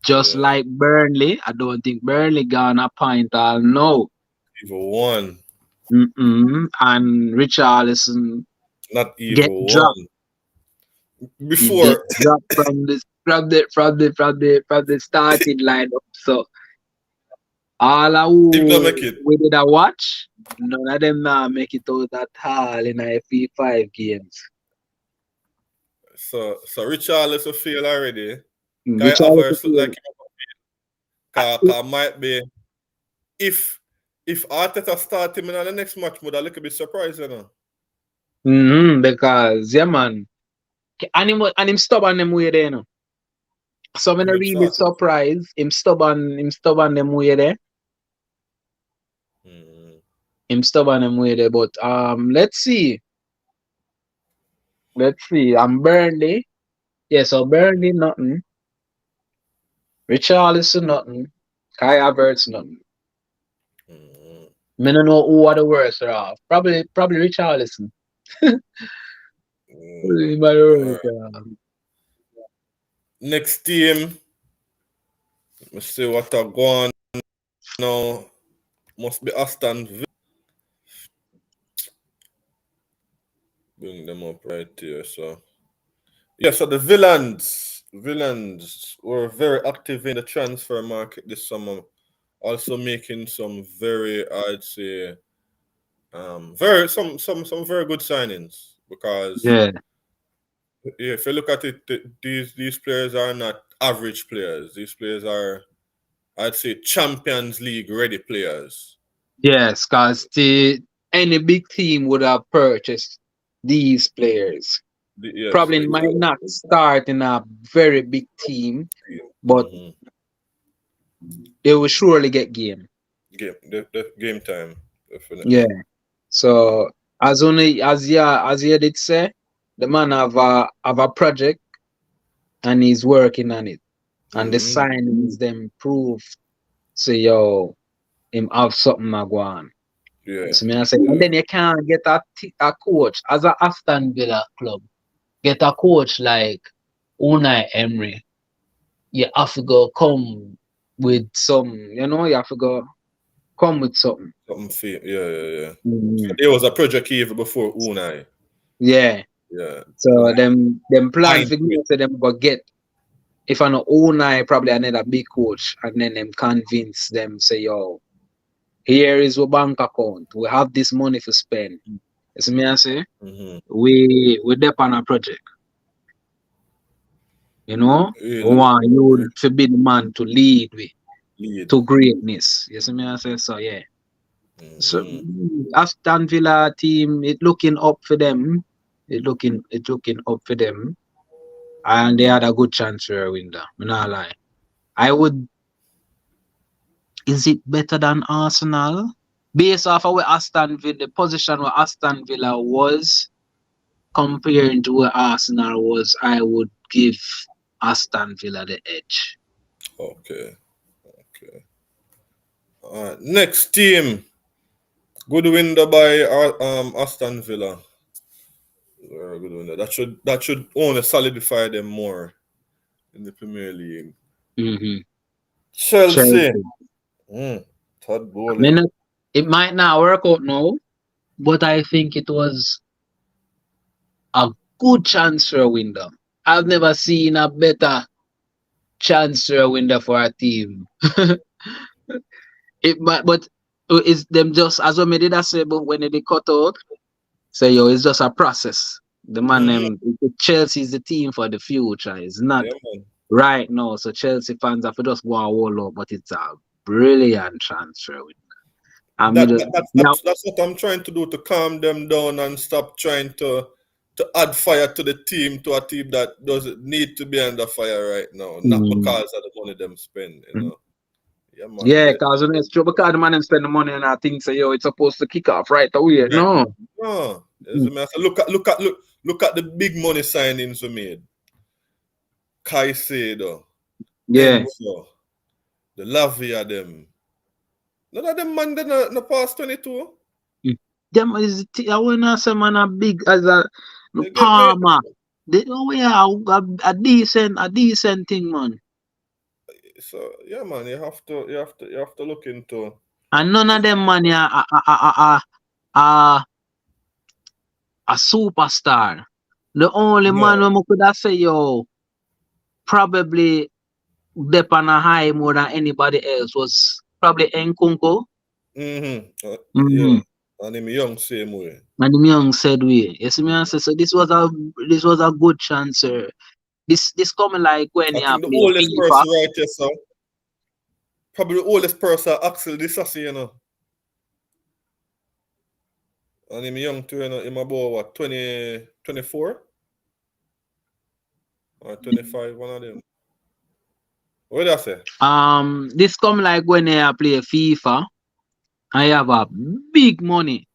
Just Yeah. like Burnley, I don't think Burnley gonna point all no. Even one. And Richarlison Not get even dropped. one. He get Before dropped from the starting lineup. So all of him not who make it. we did a watch, none of them now make it out at all in a F5 games. So Richarlison feel already. Kai Richarlison Havertz look feel like Ka might be if Arteta start him in the next match, would a little bit surprised, you know. because yeah man, and him stubborn them way there, you know. So I'm not really surprised. Him stubborn them way there. Him stubborn them way there. But let's see. I'm Burnley. Yeah, so Burnley nothing. Richarlison nothing. Kai Havertz nothing. Me don't know who are the worst off. Probably Richarlison. Next team. Let's see what are going now. Must be Aston Villa. Bring them up right here. So the Villains were very active in the transfer market this summer. Also making some very, I'd say, very some very good signings, because if you look at it, these players are not average players. These players are, I'd say, Champions League ready players. Yes, because any big team would have purchased these players. Yes, Probably exactly. might not start in a very big team, but they will surely get game. The game time, definitely. Yeah. So as you did say, the man have a project and he's working on it. And the signings them prove say him have something to go on. Yeah. So me I say, and then you can't get a coach as a Aston Villa club. Get a coach like Unai Emery. You have to go come with some, you have to go come with something. Something, yeah. So there was a project even before Unai. Yeah. Yeah. So them plan for me, so them go get, if I know Unai, probably another big coach, and then them convince them, say, here is your bank account. We have this money to spend. You see me I say? We dep on a project. We want you to be the man to lead to greatness. You see me I say? So yeah. So Aston Villa team, it looking up for them. It looking up for them. And they had a good chance for a winner. I'm not lie. Is it better than Arsenal? Based off of where Aston Villa, the position where Aston Villa was, comparing to where Arsenal was, I would give Aston Villa the edge. Okay. All right. Next team. Good window by Aston Villa. Very good window. That should only solidify them more in the Premier League. Chelsea. Todd Bowley. It might not work out now, but I think it was a good transfer window. I've never seen a better transfer window for a team. But it's them just as we did I say, but when they cut out, say it's just a process. The man Chelsea is the team for the future. It's not right now. So Chelsea fans have to just go and wall up, but it's a brilliant transfer window. That's what I'm trying to do, to calm them down and stop trying to add fire to the team, to a team that doesn't need to be under fire right now. Not because of the money them spend, Yeah, man. Yeah, because it's true, because the man spend the money and I think say it's supposed to kick off right away. No. Look at the big money signings we made. Caicedo, Enzo, the Lavia, them. None of them man in the past 22. Them is I wanna say man a big as a Palmer. They a decent thing, man. So yeah, man, you have to look into. And none of them man a superstar. The only man we could have say probably dep on a high more than anybody else was probably Nkunku. Yeah. And him young same way. And him young said way. You see me answer? So this was a good chance, sir. This coming like when you I think the oldest person right here, so probably the oldest person Axel Disasi, And him young too, him about what, 24? Or 25, one of them. What did I say? This come like when they play FIFA. I have a big money.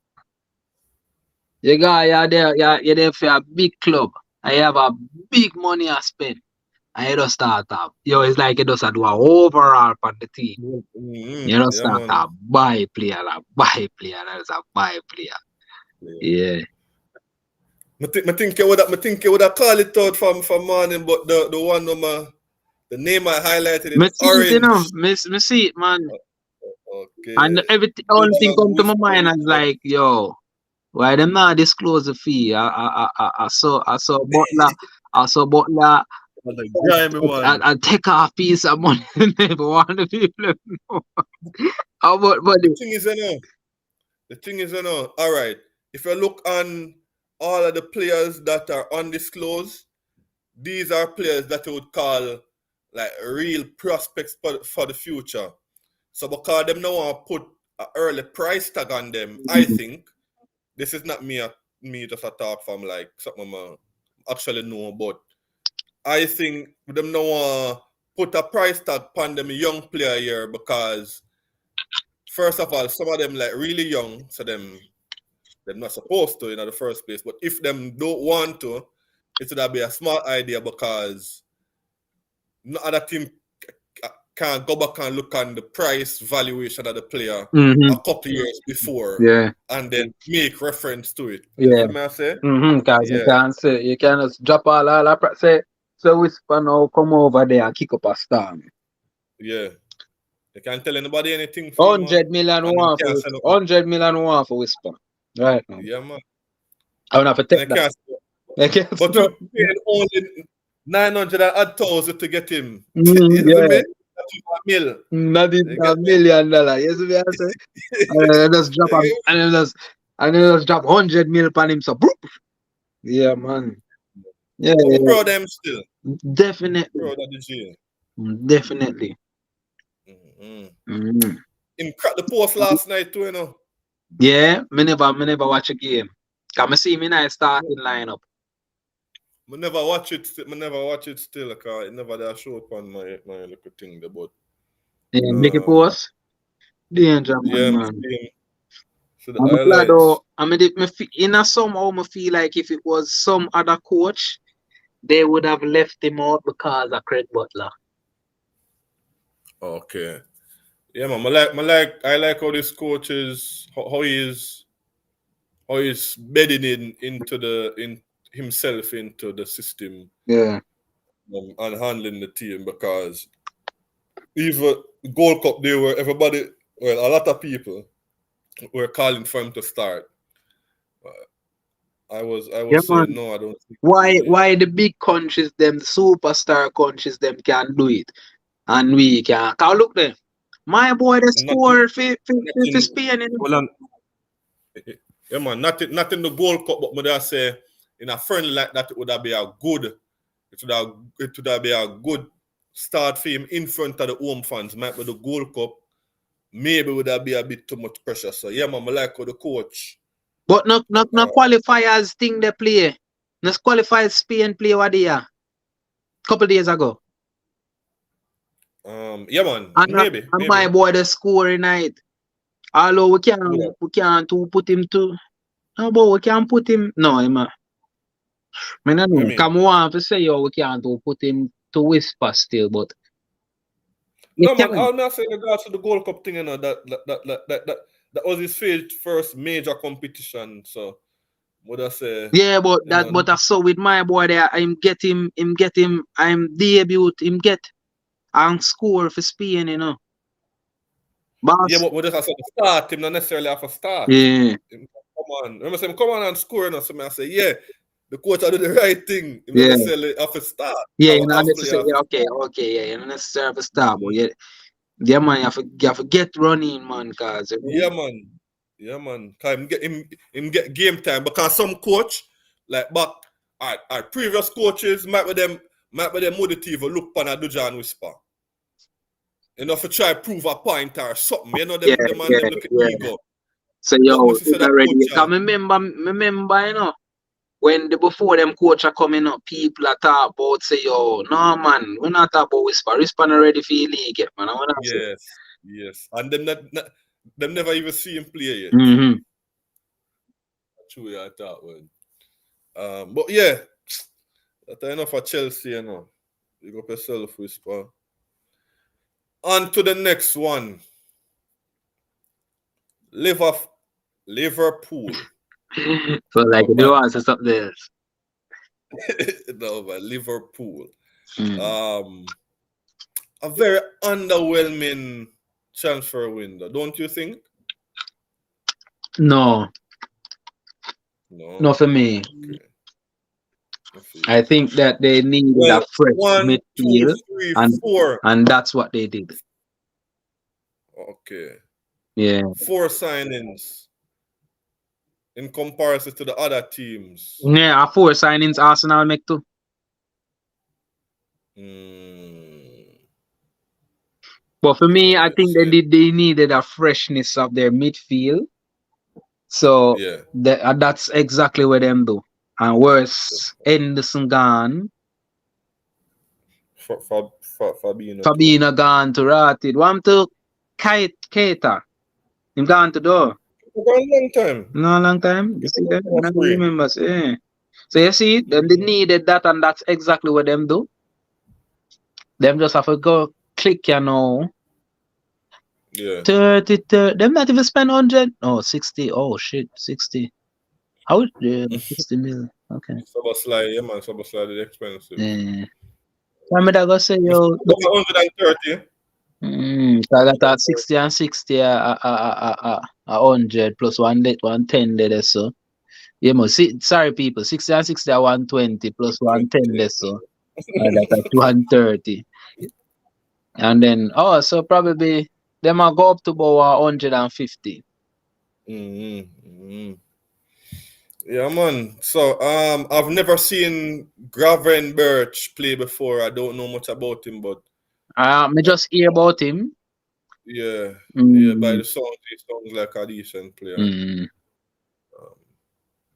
You got you're there for a big club. I have a big money I spend. I just start up. Yo, it's like you just do a overall for the team. Mm-hmm. You just Yeah, start man. a buy player, there's a buy player. Yeah. I think you would have called it out from morning, but the one the name I highlighted Me in see it, you know. orange. Me see it, man. Okay. And everything, only thing come to my mind is like, yo, why them not disclose the fee? I saw Butler. Grimy man. I take off piece of money for one of the people know. How about The buddy? thing is, all right. If you look on all of the players that are undisclosed, these are players that you would call like real prospects for the future. So because them now want to put an early price tag on them, I think this is not me just a talk from like something I actually know, but I think them now want to put a price tag on them young player here because first of all, some of them like really young, so they're not supposed to in the first place. But if them don't want to, it would be a smart idea because no other team can go back and look on the price valuation of the player a couple years before Yeah. and then make reference to it. Yeah. You see what I say? Cause you can't say you can just drop all say Whisper now come over there and kick up a storm. Yeah. You can't tell anybody anything for 100 million and one for Whisper. 100 million one for Whisper. Right now. Yeah, man. I wanna protect that. But you paid only 900,000 to get him. Yeah. Mil. Not even $1 million. You see what I say? And just drop and then just drop 100 mil on him. So boop. Yeah, man. Yeah, I'm proud of them still. definitely. Proud of the G. Definitely. Him cracked the post last night too, you know. Yeah, me never watch a game. Cause me see me nice starting lineup. I never watch it still because it never that show up on my little thing there, but Yeah, Mickey Post. Danger yeah, man. So the I'm glad highlights. though. I mean, somehow I feel like if it was some other coach, they would have left him out because of Craig Butler. Okay. Yeah, man. I like how this coach is how he's bedding in himself into the system. Yeah. And handling the team because even Gold Cup they were a lot of people were calling for him to start. I was saying no, I don't think why the big countries, them superstar countries, them can do it and we can. Cause look there, my boy they score for Spain. Yeah, man, not in the Gold Cup, but I say in a friendly like that it would have been a good start for him in front of the home fans. Might be the Gold Cup, maybe would have been a bit too much pressure. So yeah, man, I like how the coach. But not qualifiers thing they play. Not qualified Spain play what they are. Couple days ago. Yeah, man, And maybe. my boy the score night. Although we can't put him to. No, but we can put him. No, man. I don't know. Come on to say we can't put him to Whisper still, but no, man. I'll not say in regards to the Gold Cup thing, you know, that was his first major competition. So, what I say? Yeah, but I saw with my boy there. I'm debut. Him get and score for Spain, you know. Boss. Yeah, but we just have to start him, not necessarily have to start. Yeah. Come on. Remember saying, come on and score, you know. So I say, yeah, the coach will do the right thing. You yeah. necessarily have to start. Yeah, you know, necessarily. Okay, yeah, you don't necessarily have to start, but yeah, man, you have to get running, man, cause yeah, man. Cause him get game time because some coach like back our previous coaches might be them motivative look pan a Dujan Whisper. You know, for try prove a point or something. You know, them look at ego. So yo, it's already. Cause remember, you know, when before them coach are coming up, people are talk about say, yo, no man, we're not talking about whisper. Whisper not ready for your league yet, man. I wanna say. Yes. And them never even see him play yet. Mm-hmm. True, I thought when. But yeah, that's enough for Chelsea, you know. You got yourself, Whisper. On to the next one. Liverpool. So like Oh, you do answer something else. no, man, Liverpool. Mm. A very underwhelming transfer window, don't you think? No, No. not for me. Okay. I think that they needed Well, a fresh 1, 2, midfield, 3, and 4. that's what they did. Okay. Yeah. 4 signings in comparison to the other teams. Yeah, 4 signings Arsenal make too. But for me, I think they needed a freshness of their midfield. So yeah, that's exactly what them do. And worse, Henderson gone. Fabinho gone to Rotted. One to Keita. Him gone to door. For a long time. No long time. You see that? I don't remember. Yeah. So you see, them they needed that, and that's exactly what them do. Them just have to go click, you know. Yeah. 30, them not even spend 100. Oh, 60. Oh shit, 60. How 60 mil. Okay. Soboslai, yeah man, Soboslai is expensive. Yeah. I'm gonna say yo. 130. I got that 60 and 60 a 100 plus 110 there so. Yeah, sorry people, 60 and 60 are 120 plus 110 there so. That's at 130. And then so probably they might go up to about 150. Yeah, man. So I've never seen Gravenberch play before. I don't know much about him, but Me just hear about him. Yeah, by the sound, he sounds like a decent player.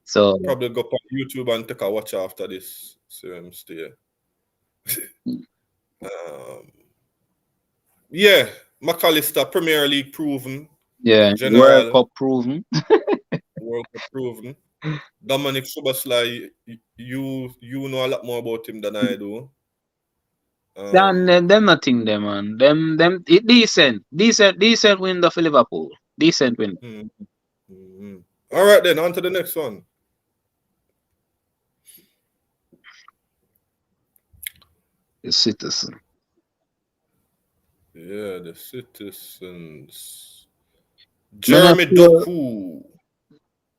So probably go on YouTube and take a watch after this. So I'm stay. Yeah, McAllister, Premier League proven. Yeah, General, World Cup proven. World Cup proven. Dominic Soboslai, you know a lot more about him than I do. Them nothing them man. Them it decent win for Liverpool. Decent win. All right then, on to the next one. The Citizen. Yeah, the Citizens. Jeremy Doku.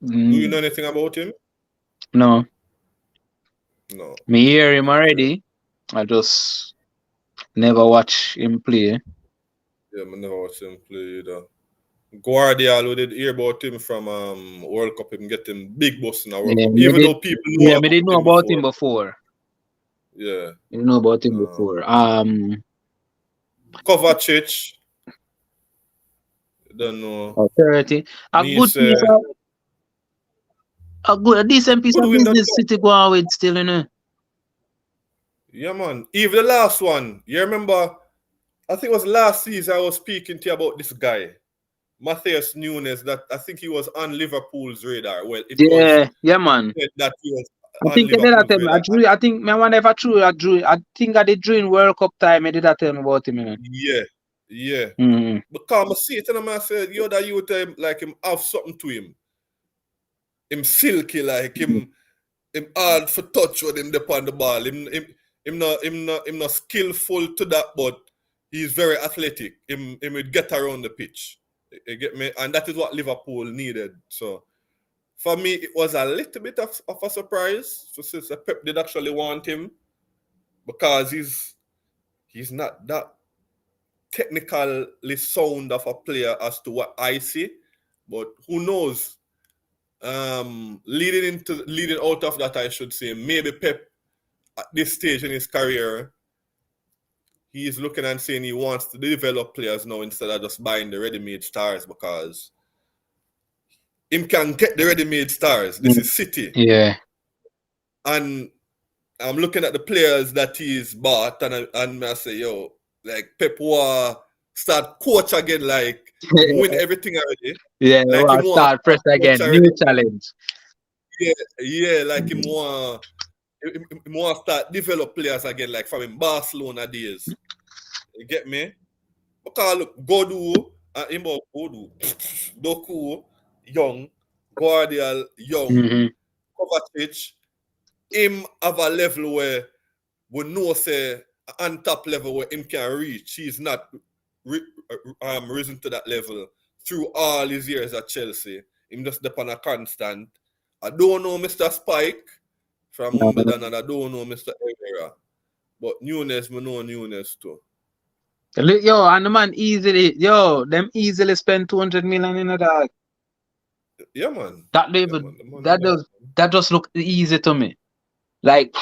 Do you know anything about him? No. No. Me hear him already. I just never watch him play. Yeah, I never watched him play either. Guardiola, we did hear about him from World Cup, him getting big boss in the World Cup. Even though people know about didn't know about him before. Yeah. Didn't know about him before. Kovacic. Don't know. 30. A decent piece of business City go on with still, you know. Yeah, man. Even the last one. You remember, I think it was last season I was speaking to you about this guy. Matheus Nunes, that I think he was on Liverpool's radar. Well, it was. Yeah, man. That he was I think I did tell me. I think I wonder if I drew. I think I did drew in World Cup time. I did tell me about him. You know? Yeah. Because I see it and I said, yo, that you would like him have something to him. Him silky, like him hard for touch with him upon the ball. Him not skillful to that, but he's very athletic. Him would get around the pitch. You get me? And that is what Liverpool needed. So for me, it was a little bit of a surprise. So since Pep did actually want him, because he's not that technically sound of a player as to what I see. But who knows? Leading out of that, I should say, maybe Pep at this stage in his career, he is looking and saying he wants to develop players now instead of just buying the ready-made stars, because him can get the ready-made stars. This is City. Yeah. And I'm looking at the players that he's bought, and I say, yo, like Pep war start coach again, like him win everything already. Yeah, Like him want start fresh coach again. already. New challenge. Yeah, like him want start develop players again, like from in Barcelona days. You get me? Because look, Godu and him about Godu, Doku, young, Guardial, young, Kovacic, him have a level where we know say on top level where him can reach. He's not risen to that level through all his years at Chelsea. Him just depend on a constant. I don't know Mr. Spike from Wimbledon, and I don't know Mr. Herrera. But Nunes, we know Nunes too. Yo, and the man them easily spend 200 million in a dog. Yeah, man. That that just look easy to me. Like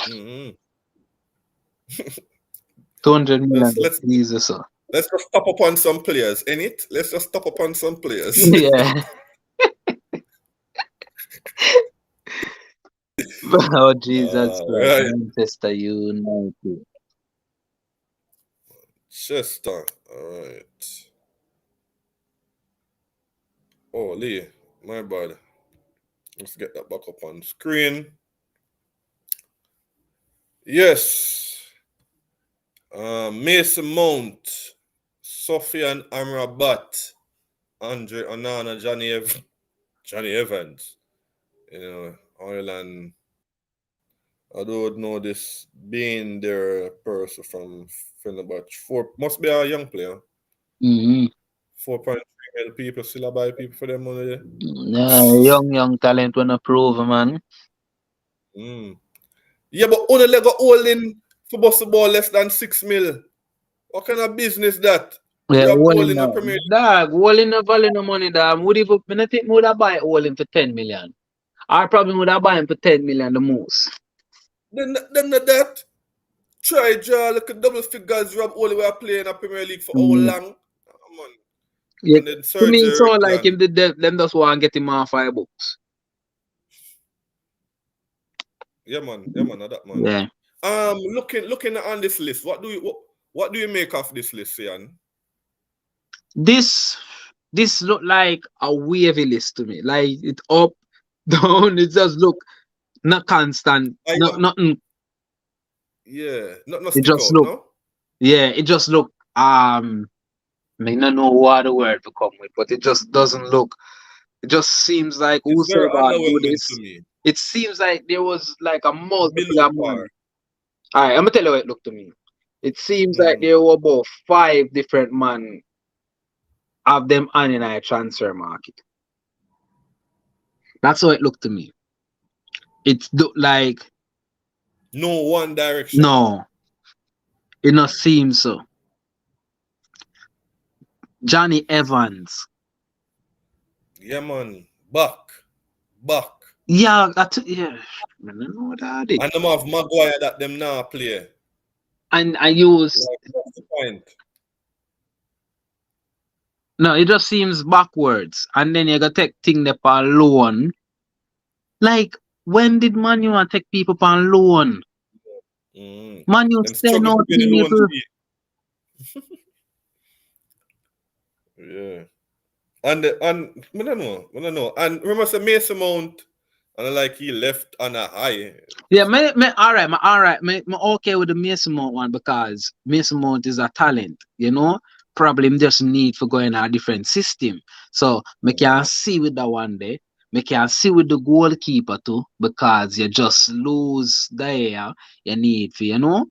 200 million easy, so. Let's just stop upon some players, ain't it? Let's just stop upon some players. Yeah. Oh Jesus Christ, right. Manchester United. Chester, all right. Oh, Lee, my bad. Let's get that back up on screen. Yes. Mason Mount, Sofian Amrabat, Andre Onana, Johnny Evans. You know, Ireland. I don't know this being their person from Fenerbahce. Must be a young player. 4.3 million people still buy people for them money. Young talent wanna prove, man. Yeah, but only leg got holding for bust ball less than 6 mil. What kind of business that? Yeah, holding a Premier League. Dog, holding no value no money, dog. I think would have buy holding for 10 million. I probably would have buy him for 10 million the most. Then that. Try draw like a double figures Rob Holding we are playing a Premier League for how long? Come on. Yeah, And then to me, it's all like him did them just want to get him off 5 books. Yeah, man, that man. Yeah. Looking on this list, what do you make of this list, Ian? This look like a wavy list to me. Like it up, down, it just look not constant. Nothing. Yeah, not It stick just out, look. no? Yeah, it just look I may not know what the word to come with, but it just doesn't look. It just seems like It's very whosoever do underwhelming this. to me. It seems like there was like a multiple Below man. par. Alright, I'm gonna tell you what it looked to me. It seems like there were about 5 different man have them on in a transfer market. That's how it looked to me. It looked like no one direction. No. It not seem so. Johnny Evans. Yeah, man. Back. Yeah, I don't know that. And them have Maguire that them now play. And I use like, what's the point? No, it just seems backwards. And then you gotta take thing up on loan. Like, when did Man U take people on loan? Man U send out people. Yeah. And I don't know. And remember say Mason Mount, and like he left on a high. Yeah, all right. Me okay with the Mason Mount one because Mason Mount is a talent, you know. Probably just need for going a different system. So me can see with that one day. Me can see with the goalkeeper too, because you just lose there you need for, you know.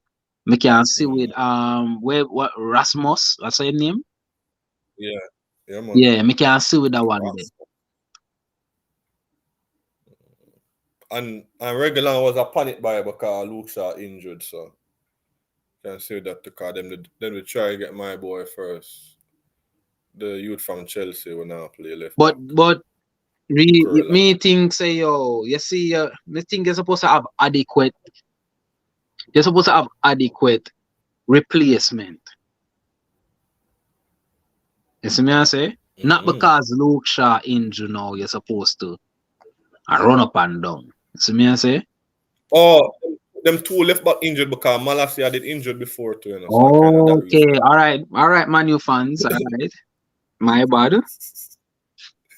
Me can see with what Rasmus, what's his name? Yeah, man. Yeah, me can see with that one day. And Regular was a panic buyer because Luke Shaw injured, so can say that because then we try to get my boy first. The youth from Chelsea will now play left. But me think say you see me think you're supposed to have adequate replacement. You see me I say? Not because Luke Shaw injured now you're supposed to run up and down. You see me I say? Oh, them two left back injured because Malasia did injured before too, you know. So I kind of that Okay, reason. all right, Man U fans, all right. My bad.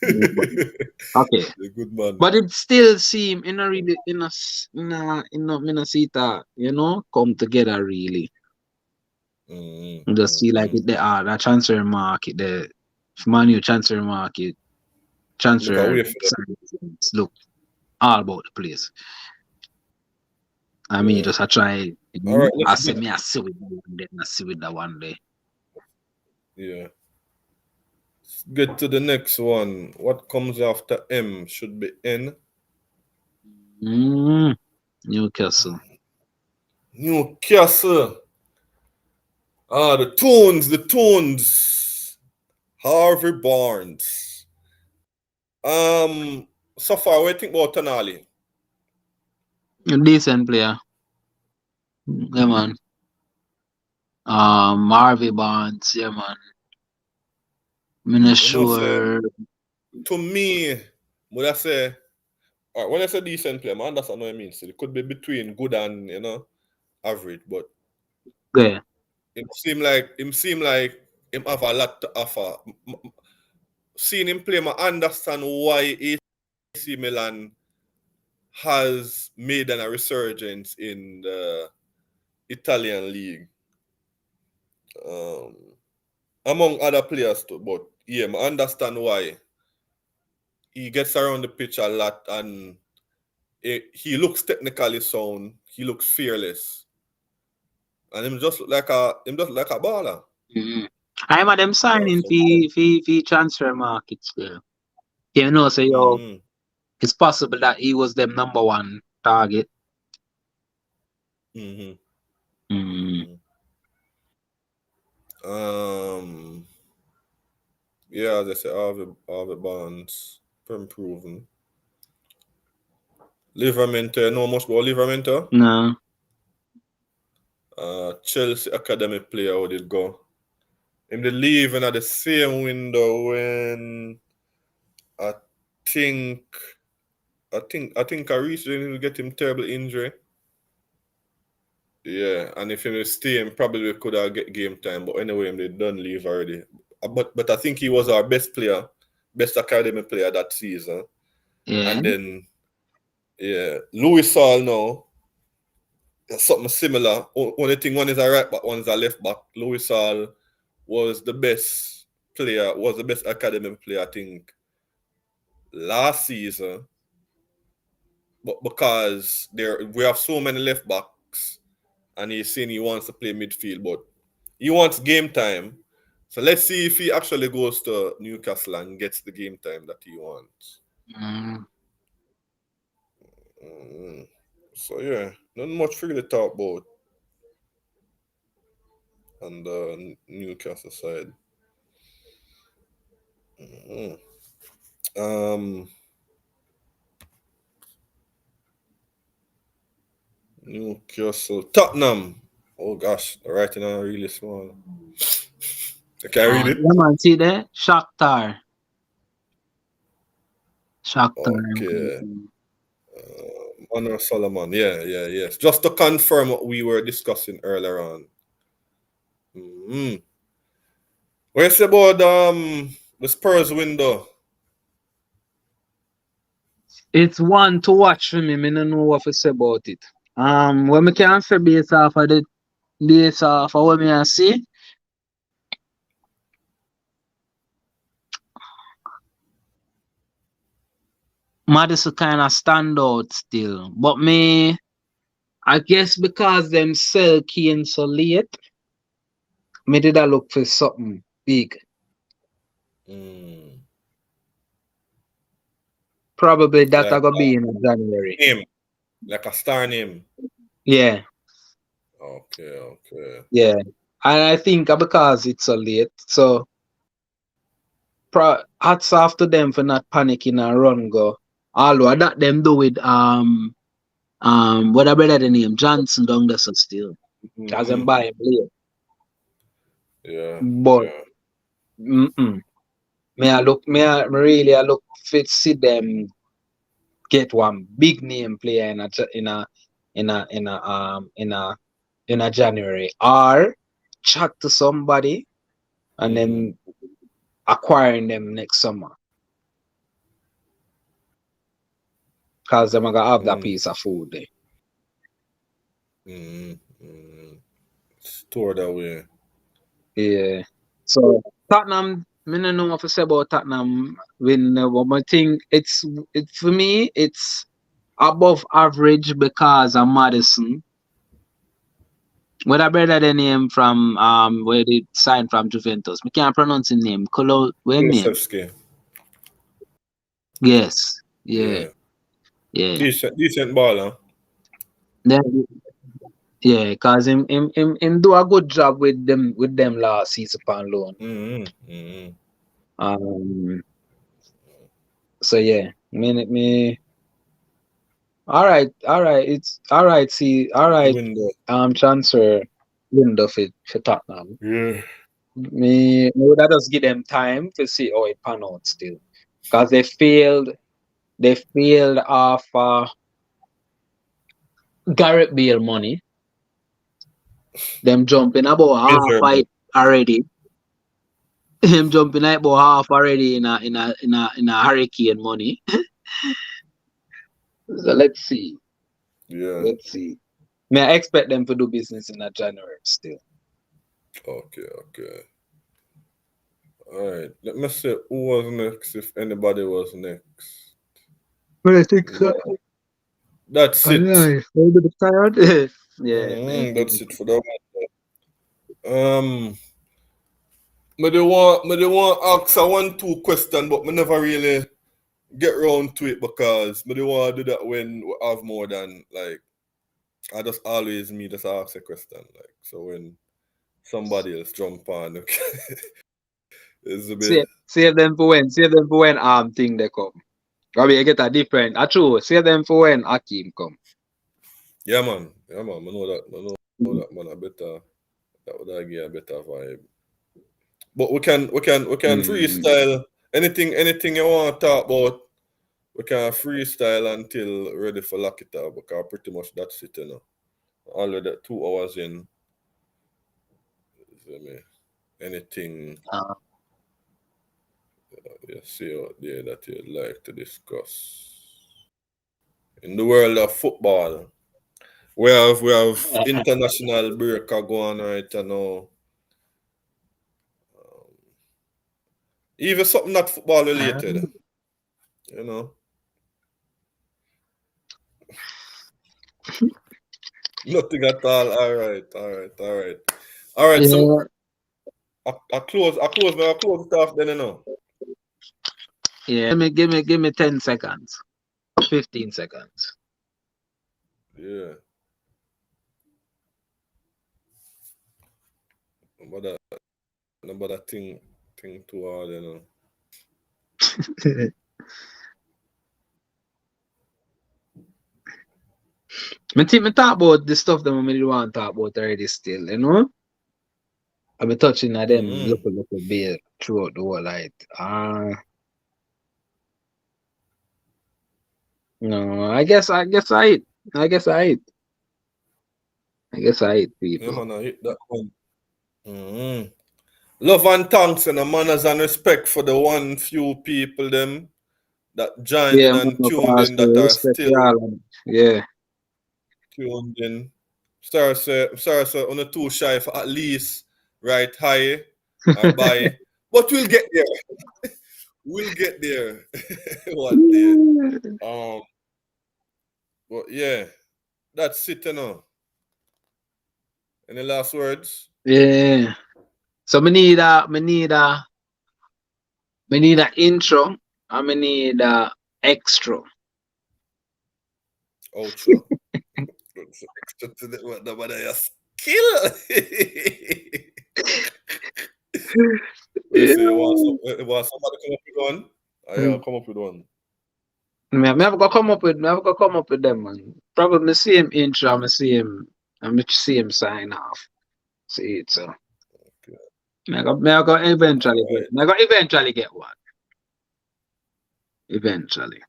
My bad. Okay, The good man. but it still seem in a really in a Minnesota, come together really. You just see like it, the transfer market, the Man U transfer market, Look transfer away for them. signings look all about the place. I mean, Yeah. just I try. All right, I let's say get me, I see with that one day, I see with that one day. yeah. Let's get to the next one. What comes after M should be N. Newcastle. Newcastle. Ah, the Toons. Harvey Barnes. So far, what do you think about Tonali? A decent player. Yeah, man. Harvey Barnes, yeah, man. I'm not You know, say sure. to me, would I say, all right, when I say decent player, man, that's what I mean. So it could be between good and average, but Yeah. it seem like him have a lot to offer. Seeing him play, I understand why AC Milan has made a resurgence in the Italian league, um, among other players too. But yeah, I understand why he gets around the pitch a lot, and he looks technically sound. He looks fearless, and him just like a baller. Mm-hmm. I'm at them signing So, fee transfer markets there. Say mm-hmm, it's possible that he was them number one target. mm-hmm, Mm. mm-hmm. Um, yeah, as I say, Harvey Barnes, proven. Livramento, know much about Livramento? No. Chelsea academy player, how did go? Him did leave in at the same window when I think I think Caris didn't get him terrible injury. Yeah, and if he was staying, probably could have get game time. But anyway, they done leave already. But I think he was our best player, best academy player that season. Yeah. And then yeah, Louis Saul now. Something similar. Only thing one is a right back, one is a left back. Louis Saul was the best player, was the best academy player, I think, last season. But because we have so many left backs, and he's saying he wants to play midfield, but he wants game time. So let's see if he actually goes to Newcastle and gets the game time that he wants. Mm. Mm. So yeah, not much for you to talk about on the Newcastle side. Mm. Um, Newcastle, Tottenham. Oh gosh, the writing are really small. I can't read it. Yeah, man. See there? Shakhtar. Shakhtar. Okay. Manor Solomon. Yes. Just to confirm what we were discussing earlier on. Where's about the Spurs window? It's one to watch for me. I don't know what to say about it. When we can say based off of what me I see, Madison kind of stand out still. But I guess because them sell Kane so late, me did I look for something big. Mm. Probably that I Like gonna be in January. name, like a star name. Yeah, Okay. yeah. And I think because it's so late, so hats off to them for not panicking and run go. Although that them do with what I brother the name Johnson down there so still. Cause them Mm-hmm. buy him late. Yeah. But me really I look fit see them get one big name player in a in a January, or chat to somebody and then acquiring them next summer. Because they're gonna have that piece of food there. Store that way. Yeah. So Tottenham, I don't know what to say about Tottenham win, but I think it's for me it's above average because of Madison. What I better than him from where they signed from Juventus. I can't pronounce his name. Where name? Kulusevski. Yes. Yeah. Yeah. Decent baller. Then, yeah, cause him do a good job with them last season on loan. So yeah, me. All right. It's all right. See, all right. Window. Transfer window for Tottenham. Yeah. Me would just give them time to see how it pan out still, cause they failed. They failed off Garrett Bale money. Them jumping about half fight already. Him jumping about half already in a hurricane money. So let's see. Yeah. Let's see. May I expect them to do business in January still. Okay. Alright. Let me see who was next, if anybody was next. But I think That's it. Tired? Yeah. That's it for that one. Me they want ask a 1-2 question, but me never really get round to it because me they want to do that when we have more than like I just always me just ask a question like so when somebody else jump on okay. It's a bit Save them for when thing they come. Probably you get a different. True. Save them for when Akeem come. Yeah man. I know that man a better that would give a better vibe. But we can freestyle anything you want to talk about. We can freestyle until ready for lock it up because pretty much that's it, you know. Already 2 hours in. Anything you see out there that you'd like to discuss. In the world of football, we have international break going right now. Even something not football related, you know. Nothing at all. All right. Yeah. So I close it off then, you know. Yeah. Give me 10 seconds. 15 seconds. Yeah. But that thing too hard, you know. Me talk about the stuff that we want to talk about already still, you know? I've been touching on them little bit throughout the whole night. No, I guess I eat. People. Yeah, man, I hit that one. Love and thanks and manners and respect for the one few people them that joined in and tuned in that are still tuned in. Sorry, sir, on the too shy for at least right high or bye. But we'll get there. We'll get there one day. But yeah, that's it, you know. Any last words? Yeah. So me need a intro and me need a extra. Outro. Extra to the what I skill. Let's see, you want somebody come up with one? Yeah, come up with one. Me have to come up with them, man. Probably see him intro, I'm see him sign off. See it, so. Okay. I go eventually get one. Eventually.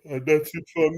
And that's it for me.